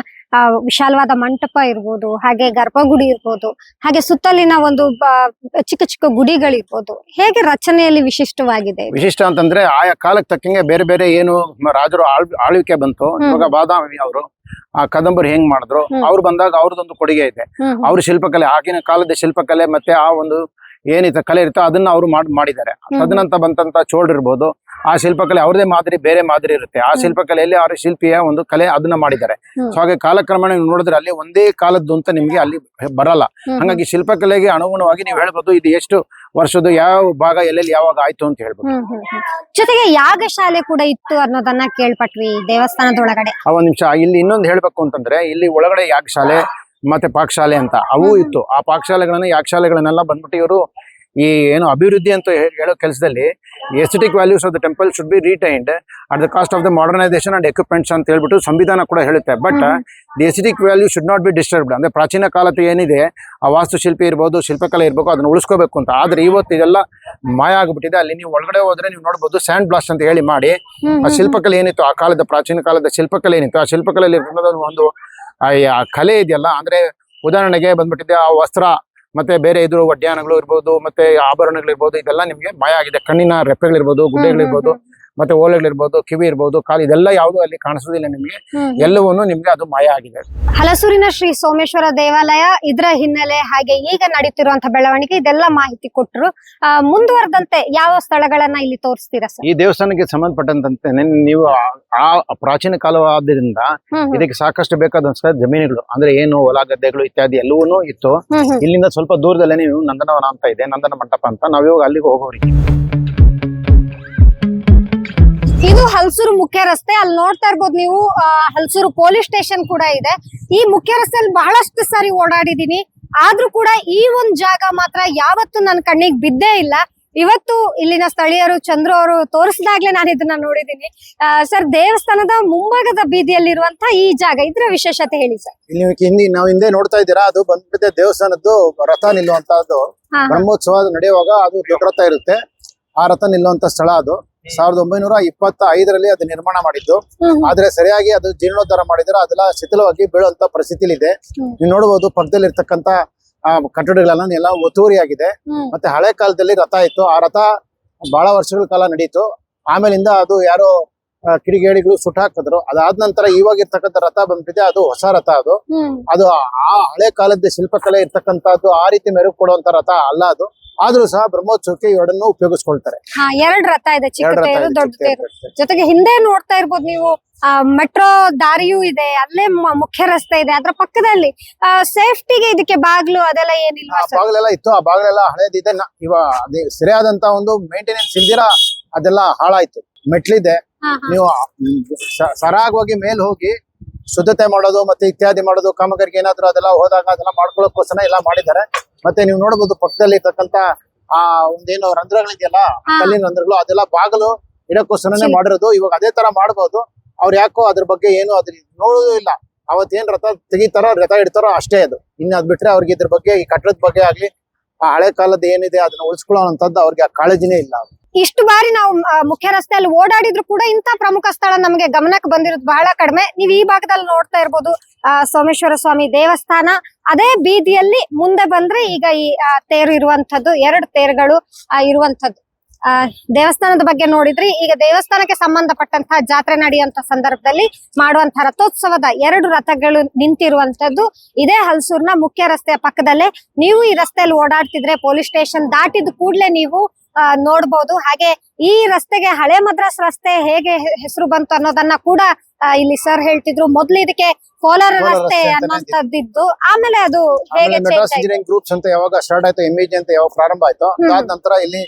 ವಿಶಾಲವಾದ ಮಂಟಪ ಇರ್ಬೋದು, ಹಾಗೆ ಗರ್ಭಗುಡಿ ಇರ್ಬೋದು, ಹಾಗೆ ಸುತ್ತಲಿನ ಒಂದು ಚಿಕ್ಕ ಚಿಕ್ಕ ಗುಡಿಗಳಿರ್ಬೋದು, ಹೇಗೆ ರಚನೆಯಲ್ಲಿ ವಿಶಿಷ್ಟವಾಗಿದೆ? ವಿಶಿಷ್ಟ ಅಂತಂದ್ರೆ ಆಯಾ ಕಾಲಕ್ಕೆ ತಕ್ಕಂಗೆ ಬೇರೆ ಬೇರೆ ಏನು ರಾಜರು ಆಳ್ವಿಕೆ ಬಂತು. ಇವಾಗ ಬಾದಾಮಿ ಅವರು ಆ ಕದಂಬರು ಹೆಂಗ್ ಮಾಡಿದ್ರು, ಅವ್ರು ಬಂದಾಗ ಅವ್ರದೊಂದು ಕೊಡುಗೆ ಇದೆ. ಅವ್ರ ಶಿಲ್ಪಕಲೆ ಆಗಿನ ಕಾಲದ ಶಿಲ್ಪಕಲೆ ಮತ್ತೆ ಆ ಒಂದು ಏನಿದೆ ಕಲೆ ಇರುತ್ತೋ ಅದನ್ನ ಅವ್ರು ಮಾಡಿದ್ದಾರೆ. ತದನಂತರ ಬಂದಂತ ಚೋಳರು ಇರ್ಬೋದು, ಆ ಶಿಲ್ಪಕಲೆ ಅವ್ರದೇ ಮಾದರಿ ಬೇರೆ ಮಾದರಿ ಇರುತ್ತೆ. ಆ ಶಿಲ್ಪಕಲೆಯಲ್ಲಿ ಅವ್ರ ಶಿಲ್ಪಿಯ ಒಂದು ಕಲೆ ಅದನ್ನ ಮಾಡಿದ್ದಾರೆ. ಸೊ ಹಾಗೆ ಕಾಲಕ್ರಮೇಣ ನೀವು ನೋಡಿದ್ರೆ ಅಲ್ಲಿ ಒಂದೇ ಕಾಲದ್ದು ಅಂತ ನಿಮ್ಗೆ ಅಲ್ಲಿ ಬರಲ್ಲ. ಹಾಗಾಗಿ ಶಿಲ್ಪಕಲೆಗೆ ಅನುಗುಣವಾಗಿ ನೀವು ಹೇಳ್ಬೋದು ಇದು ಎಷ್ಟು ವರ್ಷದ ಯಾವ ಭಾಗ ಎಲ್ಲೆಲ್ಲಿ ಯಾವಾಗ ಆಯ್ತು ಅಂತ ಹೇಳ್ಬೋದು. ಜೊತೆಗೆ ಯಾಗಶಾಲೆ ಕೂಡ ಇತ್ತು ಅನ್ನೋದನ್ನ ಕೇಳ್ಪಟ್ವಿ ದೇವಸ್ಥಾನದೊಳಗಡೆ. ಒಂದ್ ನಿಮಿಷ, ಇಲ್ಲಿ ಇನ್ನೊಂದು ಹೇಳ್ಬೇಕು ಅಂತಂದ್ರೆ ಇಲ್ಲಿ ಒಳಗಡೆ ಯಾಗಶಾಲೆ ಮತ್ತೆ ಪಾಕಶಾಲೆ ಅಂತ ಅವು ಇತ್ತು. ಆ ಪಾಕಶಾಲೆಗಳನ್ನ ಯಾಗಶಾಲೆಗಳನ್ನೆಲ್ಲ ಬಂದ್ಬಿಟ್ಟು ಇವರು ಈ ಏನು ಅಭಿವೃದ್ಧಿ ಅಂತ ಹೇಳೋ ಕೆಲಸದಲ್ಲಿ aesthetic values of the temple should be retained at the cost of the modernisation and equipments ಅಂತ ಹೇಳ್ಬಿಟ್ಟು ಸಂವಿಧಾನ ಕೂಡ ಹೇಳುತ್ತೆ. But the aesthetic value should not be disturbed. ಅಂದ್ರೆ ಪ್ರಾಚೀನ ಕಾಲದ ಏನಿದೆ ಆ ವಾಸ್ತುಶಿಲ್ಪಿ ಇರ್ಬೋದು, ಶಿಲ್ಪಕಲೆ ಇರ್ಬೇಕು, ಅದನ್ನ ಉಳಿಸ್ಕೋಬೇಕು ಅಂತ. ಆದ್ರೆ ಇವತ್ತು ಇದೆಲ್ಲ ಮಾಯ ಆಗ್ಬಿಟ್ಟಿದೆ. ಅಲ್ಲಿ ನೀವು ಒಳಗಡೆ ಹೋದ್ರೆ ನೀವು ನೋಡ್ಬೋದು ಸ್ಯಾಂಡ್ ಬ್ಲಾಸ್ಟ್ ಅಂತ ಹೇಳಿ ಮಾಡಿ ಆ ಶಿಲ್ಪಕಲೆ ಏನಿತ್ತು, ಆ ಕಾಲದ ಪ್ರಾಚೀನ ಕಾಲದ ಶಿಲ್ಪಕಲೆ ಏನಿತ್ತು, ಆ ಶಿಲ್ಪಕಲೆಯಲ್ಲಿ ಒಂದು ಆ ಕಲೆ ಇದೆಯಲ್ಲ, ಅಂದ್ರೆ ಉದಾಹರಣೆಗೆ ಬಂದ್ಬಿಟ್ಟಿದೆ ಆ ವಸ್ತ್ರ ಮತ್ತೆ ಬೇರೆ ಇದ್ರು ಒಡ್ಯಾನಗಳು ಇರ್ಬೋದು, ಮತ್ತೆ ಆಭರಣಗಳಿರ್ಬೋದು, ಇದೆಲ್ಲ ನಿಮ್ಗೆ ಮಾಯ ಆಗಿದೆ. ಕಣ್ಣಿನ ರೆಪ್ಪೆಗಳಿರ್ಬೋದು, ಗುಡ್ಡೆಗಳಿರ್ಬೋದು, ಮತ್ತೆ ಓಲೆಗಳಿರ್ಬೋದು, ಕಿವಿ ಇರ್ಬೋದು, ಕಾಲು, ಇದೆಲ್ಲ ಯಾವುದು ಅಲ್ಲಿ ಕಾಣಿಸೋದಿಲ್ಲ ನಿಮ್ಗೆ. ಎಲ್ಲವನ್ನೂ ನಿಮ್ಗೆ ಅದು ಮಾಯ ಆಗಿದೆ. ಹಲಸೂರಿನ ಶ್ರೀ ಸೋಮೇಶ್ವರ ದೇವಾಲಯ, ಇದರ ಹಿನ್ನೆಲೆ, ಹಾಗೆ ಈಗ ನಡೀತಿರುವಂತಹ ಬೆಳವಣಿಗೆ, ಇದೆಲ್ಲ ಮಾಹಿತಿ ಕೊಟ್ಟರು. ಮುಂದುವರೆದಂತೆ ಯಾವ ಸ್ಥಳಗಳನ್ನ ಇಲ್ಲಿ ತೋರಿಸ್ತೀರಾ ಸರ್? ಈ ದೇವಸ್ಥಾನಕ್ಕೆ ಸಂಬಂಧಪಟ್ಟಂತೆ ನೀವು ಆ ಪ್ರಾಚೀನ ಕಾಲವಾದ್ದರಿಂದ ಇದಕ್ಕೆ ಸಾಕಷ್ಟು ಬೇಕಾದಂತ ಜಮೀನುಗಳು ಅಂದ್ರೆ ಏನು ಹೊಲ ಗದ್ದೆಗಳು ಇತ್ಯಾದಿ ಎಲ್ಲವೂ ಇತ್ತು. ಇಲ್ಲಿಂದ ಸ್ವಲ್ಪ ದೂರದಲ್ಲೇ ನೀವು ನಂದನವನ ಅಂತ ಇದೆ, ನಂದನ ಮಂಟಪ ಅಂತ, ನಾವಿವಾಗ ಅಲ್ಲಿಗೆ ಹೋಗೋರಿ. ಇದು ಹಲಸೂರು ಮುಖ್ಯ ರಸ್ತೆ. ಅಲ್ಲಿ ನೋಡ್ತಾ ಇರ್ಬೋದು ನೀವು, ಹಲಸೂರು ಪೊಲೀಸ್ ಸ್ಟೇಷನ್ ಕೂಡ ಇದೆ. ಈ ಮುಖ್ಯ ರಸ್ತೆಯಲ್ಲಿ ಬಹಳಷ್ಟು ಸಾರಿ ಓಡಾಡಿದೀನಿ, ಆದ್ರೂ ಕೂಡ ಈ ಒಂದ್ ಜಾಗ ಮಾತ್ರ ಯಾವತ್ತೂ ನನ್ನ ಕಣ್ಣಿಗೆ ಬಿದ್ದೇ ಇಲ್ಲ. ಇವತ್ತು ಇಲ್ಲಿನ ಸ್ಥಳೀಯರು ಚಂದ್ರು ಅವರು ತೋರಿಸಿದಾಗ್ಲೇ ನಾನು ಇದನ್ನ ನೋಡಿದೀನಿ. ಸರ್, ದೇವಸ್ಥಾನದ ಮುಂಭಾಗದ ಬೀದಿಯಲ್ಲಿರುವಂತ ಈ ಜಾಗ, ಇದ್ರ ವಿಶೇಷತೆ ಹೇಳಿ ಸರ್. ಇಲ್ಲಿ ನಾವು ಹಿಂದೆ ನೋಡ್ತಾ ಇದ್ದೀರಾ, ಅದು ಬಂದ್ಬಿಟ್ಟೆ ದೇವಸ್ಥಾನದ್ದು ರಥ ನಿಲ್ಲುವಂತದ್ದು. ಬ್ರಹ್ಮೋತ್ಸವ ನಡೆಯುವಾಗ ಅದು ದೊಡ್ಡ ರಥ ಇರುತ್ತೆ. ಆ ರಥ ನಿಲ್ಲುವಂತ ಸ್ಥಳ ಅದು 1925ರಲ್ಲಿ ಅದು ನಿರ್ಮಾಣ ಮಾಡಿದ್ದು. ಆದ್ರೆ ಸರಿಯಾಗಿ ಅದು ಜೀರ್ಣೋದ್ಧಾರ ಮಾಡಿದ್ರೆ ಅದೆಲ್ಲ ಶಿಥಿಲವಾಗಿ ಬೀಳುವಂತ ಪರಿಸ್ಥಿತಿಲಿ ಇದೆ. ನೀವು ನೋಡಬಹುದು ಪಕ್ಕದಲ್ಲಿ ಇರ್ತಕ್ಕಂತ ಕಟ್ಟಡಗಳೆಲ್ಲ ಎಲ್ಲ ಒತ್ತುವರಿಯಾಗಿದೆ. ಮತ್ತೆ ಹಳೆ ಕಾಲದಲ್ಲಿ ರಥ ಇತ್ತು, ಆ ರಥ ಬಹಳ ವರ್ಷಗಳ ಕಾಲ ನಡೀತು. ಆಮೇಲಿಂದ ಅದು ಯಾರೋ ಕಿಡಿಗೇಡಿಗಳು ಸುಟ್ಟು ಹಾಕಿದ್ರು. ಅದಾದ ನಂತರ ಇವಾಗ ಇರ್ತಕ್ಕಂಥ ರಥ ಬಂದ್ಬಿಟ್ಟಿದೆ, ಅದು ಹೊಸ ರಥ. ಅದು ಆ ಹಳೆ ಕಾಲದ ಶಿಲ್ಪಕಲೆ ಇರ್ತಕ್ಕಂಥದ್ದು ಆ ರೀತಿ ಮೆರುಗು ಕೊಡುವಂತ ರಥ ಅಲ್ಲ ಅದು. ಆದ್ರೂ ಸಹ ಬ್ರಹ್ಮೋತ್ಸವಕ್ಕೆ ಎರಡನ್ನು ಉಪಯೋಗಿಸ್ಕೊಳ್ತಾರೆ. ಎರಡು ರಥ ಇದೆ, ಚಿಕ್ಕ ತೇರು, ದೊಡ್ಡ ತೇರು. ಜೊತೆಗೆ ಹಿಂದೆ ನೋಡ್ತಾ ಇರ್ಬೋದು ನೀವು, ಮೆಟ್ರೋ ದಾರಿಯೂ ಇದೆ, ಅಲ್ಲೇ ಮುಖ್ಯ ರಸ್ತೆ ಇದೆ. ಅದ್ರ ಪಕ್ಕದಲ್ಲಿ ಸೇಫ್ಟಿಗೆ ಇದಕ್ಕೆ ಬಾಗ್ಲು ಅದೆಲ್ಲ ಏನಿಲ್ಲ. ಬಾಗ್ಲೆಲ್ಲ ಇತ್ತು, ಆ ಬಾಗ್ಲೆಲ್ಲ ಹಳೇದಿದೆ. ಇವಾಗ ಸರಿಯಾದಂತ ಒಂದು ಮೇಂಟೆನೆನ್ಸ್ ಇಲ್ದಿರ ಅದೆಲ್ಲ ಹಾಳಾಯ್ತು. ಮೆಟ್ಲಿದೆ, ನೀವು ಸರಾಗವಾಗಿ ಮೇಲ್ ಹೋಗಿ ಶುದ್ಧತೆ ಮಾಡೋದು ಮತ್ತೆ ಇತ್ಯಾದಿ ಮಾಡೋದು, ಕಾಮಗಾರಿಗೆ ಏನಾದ್ರು ಅದೆಲ್ಲ ಹೋದಾಗ ಅದೆಲ್ಲ ಮಾಡ್ಕೊಳ್ಳೋಕೋಸ್ಕರ ಎಲ್ಲ ಮಾಡಿದ್ದಾರೆ. ಮತ್ತೆ ನೀವು ನೋಡಬಹುದು ಪಕ್ಕದಲ್ಲಿ ಇರ್ತಕ್ಕಂತ ಆ ಒಂದೇನು ರಂಧ್ರಗಳಿದೆಯಲ್ಲ, ಕಲ್ಲಿನ ರಂಧ್ರಗಳು, ಅದೆಲ್ಲ ಬಾಗಿಲು ಇಡಕ್ಕೋಸ್ಕರನೇ ಮಾಡಿರೋದು. ಇವಾಗ ಅದೇ ತರ ಮಾಡಬಹುದು. ಅವ್ರು ಯಾಕೋ ಅದ್ರ ಬಗ್ಗೆ ಏನು ಅದ್ರ ನೋಡೋದು ಇಲ್ಲ. ಅವತ್ತೇನ್ ರಥ ತೆಗಿತಾರೋ ರಥ ಇಡ್ತಾರೋ ಅಷ್ಟೇ ಅದು. ಇನ್ನು ಅದ್ ಬಿಟ್ರೆ ಅವ್ರಿಗೆ ಇದ್ರ ಬಗ್ಗೆ ಈ ಕಟ್ಟಡದ ಬಗ್ಗೆ ಆಗ್ಲಿ ಆ ಹಳೆ ಕಾಲದ ಏನಿದೆ ಅದನ್ನ ಉಳಿಸ್ಕೊಳ್ಳೋಂಥದ್ದು ಅವ್ರಿಗೆ ಆ ಕಾಳಜಿನೇ ಇಲ್ಲ. ಇಷ್ಟು ಬಾರಿ ನಾವು ಮುಖ್ಯ ರಸ್ತೆಯಲ್ಲಿ ಓಡಾಡಿದ್ರು ಕೂಡ ಇಂತ ಪ್ರಮುಖ ಸ್ಥಳ ನಮಗೆ ಗಮನಕ್ಕೆ ಬಂದಿರೋದು ಬಹಳ ಕಡಿಮೆ. ನೀವು ಈ ಭಾಗದಲ್ಲಿ ನೋಡ್ತಾ ಇರ್ಬೋದು ಸೋಮೇಶ್ವರ ಸ್ವಾಮಿ ದೇವಸ್ಥಾನ. ಅದೇ ಬೀದಿಯಲ್ಲಿ ಮುಂದೆ ಬಂದ್ರೆ ಈಗ ಈ ತೇರು ಇರುವಂತದ್ದು, 2 ತೇರುಗಳು ಇರುವಂತದ್ದು. ದೇವಸ್ಥಾನದ ಬಗ್ಗೆ ನೋಡಿದ್ರಿ. ಈಗ ದೇವಸ್ಥಾನಕ್ಕೆ ಸಂಬಂಧಪಟ್ಟಂತಹ ಜಾತ್ರೆ ನಡೆಯುವಂತ ಸಂದರ್ಭದಲ್ಲಿ ಮಾಡುವಂತಹ ರಥೋತ್ಸವದ 2 ರಥಗಳು ನಿಂತಿರುವಂತದ್ದು ಇದೇ ಹಲಸೂರಿನ ಮುಖ್ಯ ರಸ್ತೆಯ ಪಕ್ಕದಲ್ಲೇ. ನೀವು ಈ ರಸ್ತೆಯಲ್ಲಿ ಓಡಾಡ್ತಿದ್ರೆ ಪೊಲೀಸ್ ಸ್ಟೇಷನ್ ದಾಟಿದ ಕೂಡ್ಲೆ ನೀವು ನೋಡ್ಬೋದು. ಹಾಗೆ ಈ ರಸ್ತೆಗೆ ಹಳೆ ಮದ್ರಾಸ್ ರಸ್ತೆ ಹೇಗೆ ಹೆಸರು ಬಂತು ಅನ್ನೋದನ್ನ ಕೂಡ ಇಲ್ಲಿ ಸರ್ ಹೇಳ್ತಿದ್ರು. ಮೊದ್ಲು ಇದಕ್ಕೆ ಕೋಲಾರ ರಸ್ತೆ ಅನ್ನೋಂಥದ್ದಿದ್ದು, ಆಮೇಲೆ ಅದು ಹೇಗೆ ಇಂಜಿನಿಯರಿಂಗ್ ಗ್ರೂಪ್ಸ್ ಅಂತ ಯಾವಾಗ ಸ್ಟಾರ್ಟ್ ಆಯ್ತು, MEG ಅಂತ ಯಾವಾಗ ಪ್ರಾರಂಭ ಆಯ್ತು, ಅದಾದ ನಂತರ ಇಲ್ಲಿ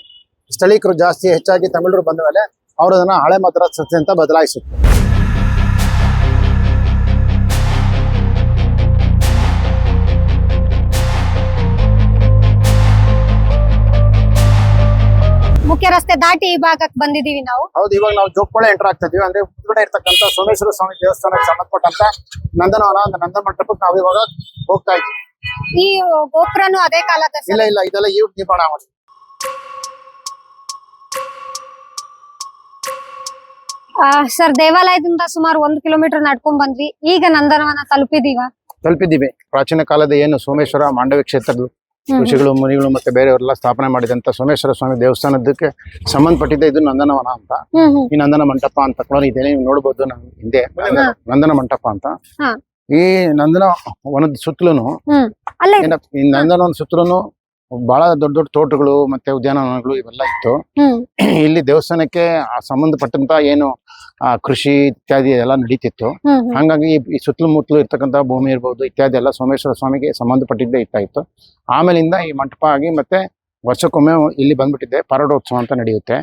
ಸ್ಥಳೀಕರು ಜಾಸ್ತಿ ಹೆಚ್ಚಾಗಿ ತಮಿಳರು ಬಂದ ಮೇಲೆ ಅವರು ಅದನ್ನ ಹಳೆ ಮದ್ರಾಸ್ ರಸ್ತೆ ಅಂತ ಬದಲಾಯಿಸಿದ್ರು. ಮುಖ್ಯ ರಸ್ತೆ ದಾಟಿ ಈ ಭಾಗಕ್ಕೆ ಬಂದಿದೀವಿ ನಾವು. ಹೌದು, ಇವಾಗ ನಾವು ಜೋಗಪಾಳೆ ಎಂಟರ್ ಆಗ್ತಾ ಇದೀವಿ. ಅಂದ್ರೆ ಮುಂದ್ಗಡೆ ಇರ್ತಕ್ಕಂಥ ಸೋಮೇಶ್ವರ ಸ್ವಾಮಿ ದೇವಸ್ಥಾನಕ್ಕೆ ಸಂಬಂಧಪಟ್ಟಂತ ನಂದನವನ ನಂದನ ಮಂಟಪಕ್ಕೆ ನಾವು ಇವಾಗ ಹೋಗ್ತಾ ಇದ್ದೀವಿ. ಈ ಗೋಪುರನು ಅದೇ ಕಾಲದ ಇಲ್ಲ ಇಲ್ಲ, ಇದೆಲ್ಲ ಈ ನಿರ್ಮಾಣ ಆಗಿದೆ. ಸರ್ ದೇವಾಲಯದಿಂದ ಸುಮಾರು 1 ಕಿಲೋಮೀಟರ್ ನಡ್ಕೊಂಡ್ ಬಂದ್ವಿ. ಈಗ ನಂದನವನ ತಲುಪಿದೀವಿ. ಪ್ರಾಚೀನ ಕಾಲದ ಏನು ಸೋಮೇಶ್ವರ ಮಾಂಡವ್ಯ ಕ್ಷೇತ್ರದ ಋಷಿಗಳು ಮುನಿಗಳು ಮತ್ತೆ ಬೇರೆಯವರೆಲ್ಲ ಸ್ಥಾಪನೆ ಮಾಡಿದಂತ ಸೋಮೇಶ್ವರ ಸ್ವಾಮಿ ದೇವಸ್ಥಾನದಕ್ಕೆ ಸಂಬಂಧಪಟ್ಟಿದ್ದ ಇದು ನಂದನವನ ಅಂತ. ಈ ನಂದನ ಮಂಟಪ ಅಂತ ಇದೆ, ನೀವು ನೋಡಬಹುದು. ಹಿಂದೆ ನಂದನ ಮಂಟಪ ಅಂತ. ಈ ನಂದನ ವನದ ಸುತ್ತಲೂ ಈ ನಂದನವನ ಸುತ್ತಲೂ ಬಹಳ ದೊಡ್ಡ ದೊಡ್ಡ ತೋಟಗಳು ಮತ್ತೆ ಉದ್ಯಾನವನಗಳು ಇವೆಲ್ಲ ಇತ್ತು. ಇಲ್ಲಿ ದೇವಸ್ಥಾನಕ್ಕೆ ಸಂಬಂಧಪಟ್ಟಂತ ಏನು ಕೃಷಿ ಇತ್ಯಾದಿ ಎಲ್ಲ ನಡೀತಿತ್ತು. ಹಂಗಾಗಿ ಈ ಸುತ್ತಮುತ್ತಲು ಇರ್ತಕ್ಕಂಥ ಭೂಮಿ ಇರ್ಬೋದು ಇತ್ಯಾದಿ ಎಲ್ಲ ಸೋಮೇಶ್ವರ ಸ್ವಾಮಿಗೆ ಸಂಬಂಧಪಟ್ಟಿದ್ದೇ ಇತ್ತು. ಆಮೇಲಿಂದ ಈ ಮಂಟಪ ಆಗಿ ಮತ್ತೆ ವರ್ಷಕ್ಕೊಮ್ಮೆ ಇಲ್ಲಿ ಬಂದ್ಬಿಟ್ಟಿದೆ ಪಾರೋಟೋತ್ಸವ ಅಂತ ನಡೆಯುತ್ತೆ.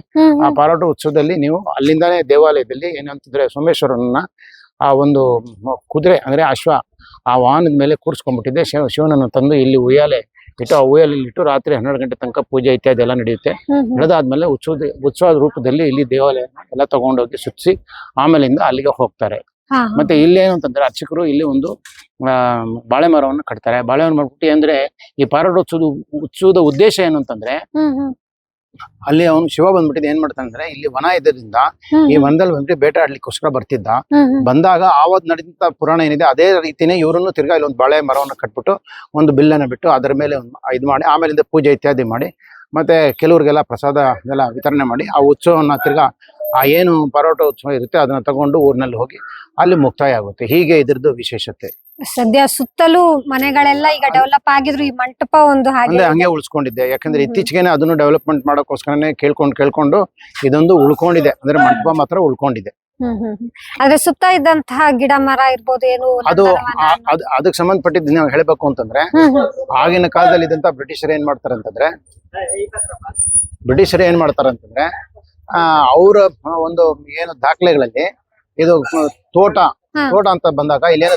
ಆ ಪಾರೋಟ ಉತ್ಸವದಲ್ಲಿ ನೀವು ಅಲ್ಲಿಂದಾನೇ ದೇವಾಲಯದಲ್ಲಿ ಏನಂತಿದ್ರೆ ಸೋಮೇಶ್ವರನ ಆ ಒಂದು ಕುದುರೆ ಅಂದ್ರೆ ಅಶ್ವ ಆ ವಾಹನದ ಮೇಲೆ ಕೂರಿಸ್ಕೊಂಡ್ಬಿಟ್ಟಿದೆ. ಶಿವನನ್ನು ತಂದು ಇಲ್ಲಿ ಉಯ್ಯಾಲೆ ಇಟ್ಟು ಆ ಉಯ್ಯಾಲೆಯಲ್ಲಿ ಇಟ್ಟು ರಾತ್ರಿ 12 ಗಂಟೆ ತನಕ ಪೂಜೆ ಇತ್ಯಾದಿ ಎಲ್ಲ ನಡೆಯುತ್ತೆ. ನಡೆದಾದ್ಮೇಲೆ ಉತ್ಸವದ ರೂಪದಲ್ಲಿ ಇಲ್ಲಿ ದೇವಾಲಯ ಎಲ್ಲ ತಗೊಂಡೋಗಿ ಸುತ್ತಿಸಿ ಆಮೇಲಿಂದ ಅಲ್ಲಿಗೆ ಹೋಗ್ತಾರೆ. ಮತ್ತೆ ಇಲ್ಲಿ ಏನು ಅಂತಂದ್ರೆ ಅರ್ಚಕರು ಇಲ್ಲಿ ಒಂದು ಬಾಳೆ ಮರವನ್ನು ಕಟ್ತಾರೆ. ಬಾಳೆ ಮರ ಮಾಡ್ಬಿಟ್ಟು ಅಂದ್ರೆ ಈ ಉತ್ಸವದ ಉದ್ದೇಶ ಏನು ಅಂತಂದ್ರೆ ಅಲ್ಲಿ ಅವನು ಶಿವ ಬಂದ್ಬಿಟ್ಟಿದ್ದು ಏನ್ ಮಾಡ್ತಾನೆ ಅಂದ್ರೆ ಇಲ್ಲಿ ವನ ಇದ್ದರಿಂದ ಈ ವನದಲ್ಲಿ ಬಂದ್ಬಿಟ್ಟು ಬೇಟೆ ಆಡ್ಲಿಕ್ಕೋಸ್ಕರ ಬರ್ತಿದ್ದ. ಬಂದಾಗ ಆವತ್ ನಡೆದಂತ ಪುರಾಣ ಏನಿದೆ ಅದೇ ರೀತಿನೇ ಇವರನ್ನು ತಿರ್ಗಾ ಇಲ್ಲಿ ಒಂದು ಬಾಳೆ ಮರವನ್ನು ಕಟ್ಬಿಟ್ಟು ಒಂದು ಬಿಲ್ಲನ್ನ ಬಿಟ್ಟು ಅದರ ಮೇಲೆ ಇದು ಮಾಡಿ ಆಮೇಲಿಂದ ಪೂಜೆ ಇತ್ಯಾದಿ ಮಾಡಿ ಮತ್ತೆ ಕೆಲವ್ರಿಗೆಲ್ಲ ಪ್ರಸಾದ ಎಲ್ಲ ವಿತರಣೆ ಮಾಡಿ ಆ ಉತ್ಸವನ್ನ ತಿರ್ಗಾ ಆ ಏನು ಪರೋಟ ಉತ್ಸವ ಇರುತ್ತೆ ಅದನ್ನ ತಗೊಂಡು ಊರಿನಲ್ಲಿ ಹೋಗಿ ಅಲ್ಲಿ ಮುಕ್ತಾಯ ಆಗುತ್ತೆ. ಹೀಗೆ ಇದ್ರದ್ದು ವಿಶೇಷತೆ. ಸದ್ಯ ಸುತ್ತಲೂ ಮನೆಗಳೆಲ್ಲ ಈಗ ಡೆವಲಪ್ ಆಗಿದ್ರು, ಈ ಮಂಟಪ ಒಂದು ಹಂಗೆ ಉಳಿಸ್ಕೊಂಡಿದ್ದೆ. ಯಾಕಂದ್ರೆ ಇತ್ತೀಚೆಗೆ ಅದನ್ನು ಡೆವಲಪ್ಮೆಂಟ್ ಮಾಡೋಕೋಸ್ಕರನೇ ಕೇಳ್ಕೊಂಡು ಇದೊಂದು ಉಳ್ಕೊಂಡಿದೆ. ಅಂದ್ರೆ ಮಂಟಪ ಮಾತ್ರ ಉಳ್ಕೊಂಡಿದೆ. ಅದ್ರ ಸುತ್ತ ಇದ್ದಂತಹ ಗಿಡ ಮರ ಇರ್ಬೋದು ಏನು ಅದಕ್ಕೆ ಸಂಬಂಧಪಟ್ಟಿದ್ದು ನಾವು ಹೇಳ್ಬೇಕು ಅಂತಂದ್ರೆ ಆಗಿನ ಕಾಲದಲ್ಲಿ ಇದ್ದಂತ ಬ್ರಿಟಿಷರು ಏನ್ ಮಾಡ್ತಾರಂತಂದ್ರೆ ಅವರ ಒಂದು ಏನು ದಾಖಲೆಗಳಲ್ಲಿ ಇದು ತೋಟ ಅಂತ ಬಂದಾಗ ಇಲ್ಲೇನೋ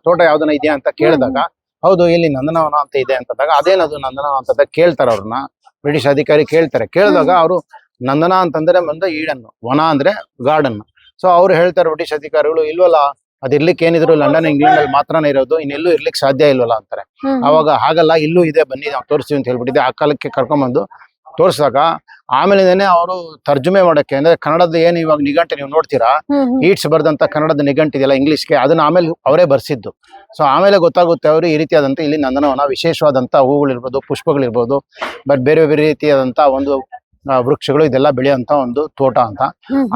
ತೋಟ ಯಾವ್ದನ ಇದೆಯಾ ಅಂತ ಕೇಳಿದಾಗ ಹೌದು ಇಲ್ಲಿ ನಂದನವನ ಅಂತ ಇದೆ ಅಂತಂದಾಗ ಅದೇನದು ನಂದನ ಅಂತ ಕೇಳ್ತಾರೆ. ಅವ್ರನ್ನ ಬ್ರಿಟಿಷ್ ಅಧಿಕಾರಿ ಕೇಳಿದಾಗ ಅವರು ನಂದನ ಅಂತಂದ್ರೆ ಬಂದ ಈಡನ್, ವನ ಅಂದ್ರೆ ಗಾರ್ಡನ್. ಸೊ ಅವ್ರು ಹೇಳ್ತಾರೆ ಬ್ರಿಟಿಷ್ ಅಧಿಕಾರಿಗಳು ಇಲ್ವಲ್ಲ ಅದ್ ಇರ್ಲಿಕ್ಕೆ ಏನಿದ್ರು ಲಂಡನ್ ಇಂಗ್ಲೆಂಡ್ ಅಲ್ಲಿ ಮಾತ್ರನೇ ಇರೋದು, ಇನ್ನೆಲ್ಲೂ ಇರ್ಲಿಕ್ಕೆ ಸಾಧ್ಯ ಇಲ್ವಲ್ಲ ಅಂತಾರೆ. ಅವಾಗ ಹಾಗಲ್ಲ, ಇಲ್ಲೂ ಇದೆ ಬನ್ನಿ ನಾವು ತೋರಿಸ್ತೀವಿ ಅಂತ ಹೇಳ್ಬಿಟ್ಟಿದೆ. ಆ ಕಾಲಕ್ಕೆ ಕರ್ಕೊಂಡ್ಬಂದು ತೋರ್ಸಿದಾಗ ಆಮೇಲೆ ಅವರು ತರ್ಜುಮೆ ಮಾಡಕ್ಕೆ ಅಂದ್ರೆ ಕನ್ನಡದ ಏನು ಇವಾಗ ನಿಘಂಟು ನೀವು ನೋಡ್ತೀರಾ, ಈಟ್ಸ್ ಬರ್ದಂತ ಕನ್ನಡದ ನಿಘಂಟು ಇದೆಯಲ್ಲ ಇಂಗ್ಲಿಷ್ಗೆ, ಅದನ್ನ ಆಮೇಲೆ ಅವರೇ ಬರ್ಸಿದ್ದು. ಸೊ ಆಮೇಲೆ ಗೊತ್ತಾಗುತ್ತೆ ಅವರು ಈ ರೀತಿಯಾದಂತ ಇಲ್ಲಿ ನಂದನವನ ವಿಶೇಷವಾದಂತ ಹೂಗಳಿರ್ಬೋದು, ಪುಷ್ಪಗಳಿರ್ಬೋದು, ಬಟ್ ಬೇರೆ ಬೇರೆ ರೀತಿಯಾದಂತ ಒಂದು ವೃಕ್ಷಗಳು ಇದೆಲ್ಲ ಬೆಳೆಯುವಂತ ಒಂದು ತೋಟ ಅಂತ.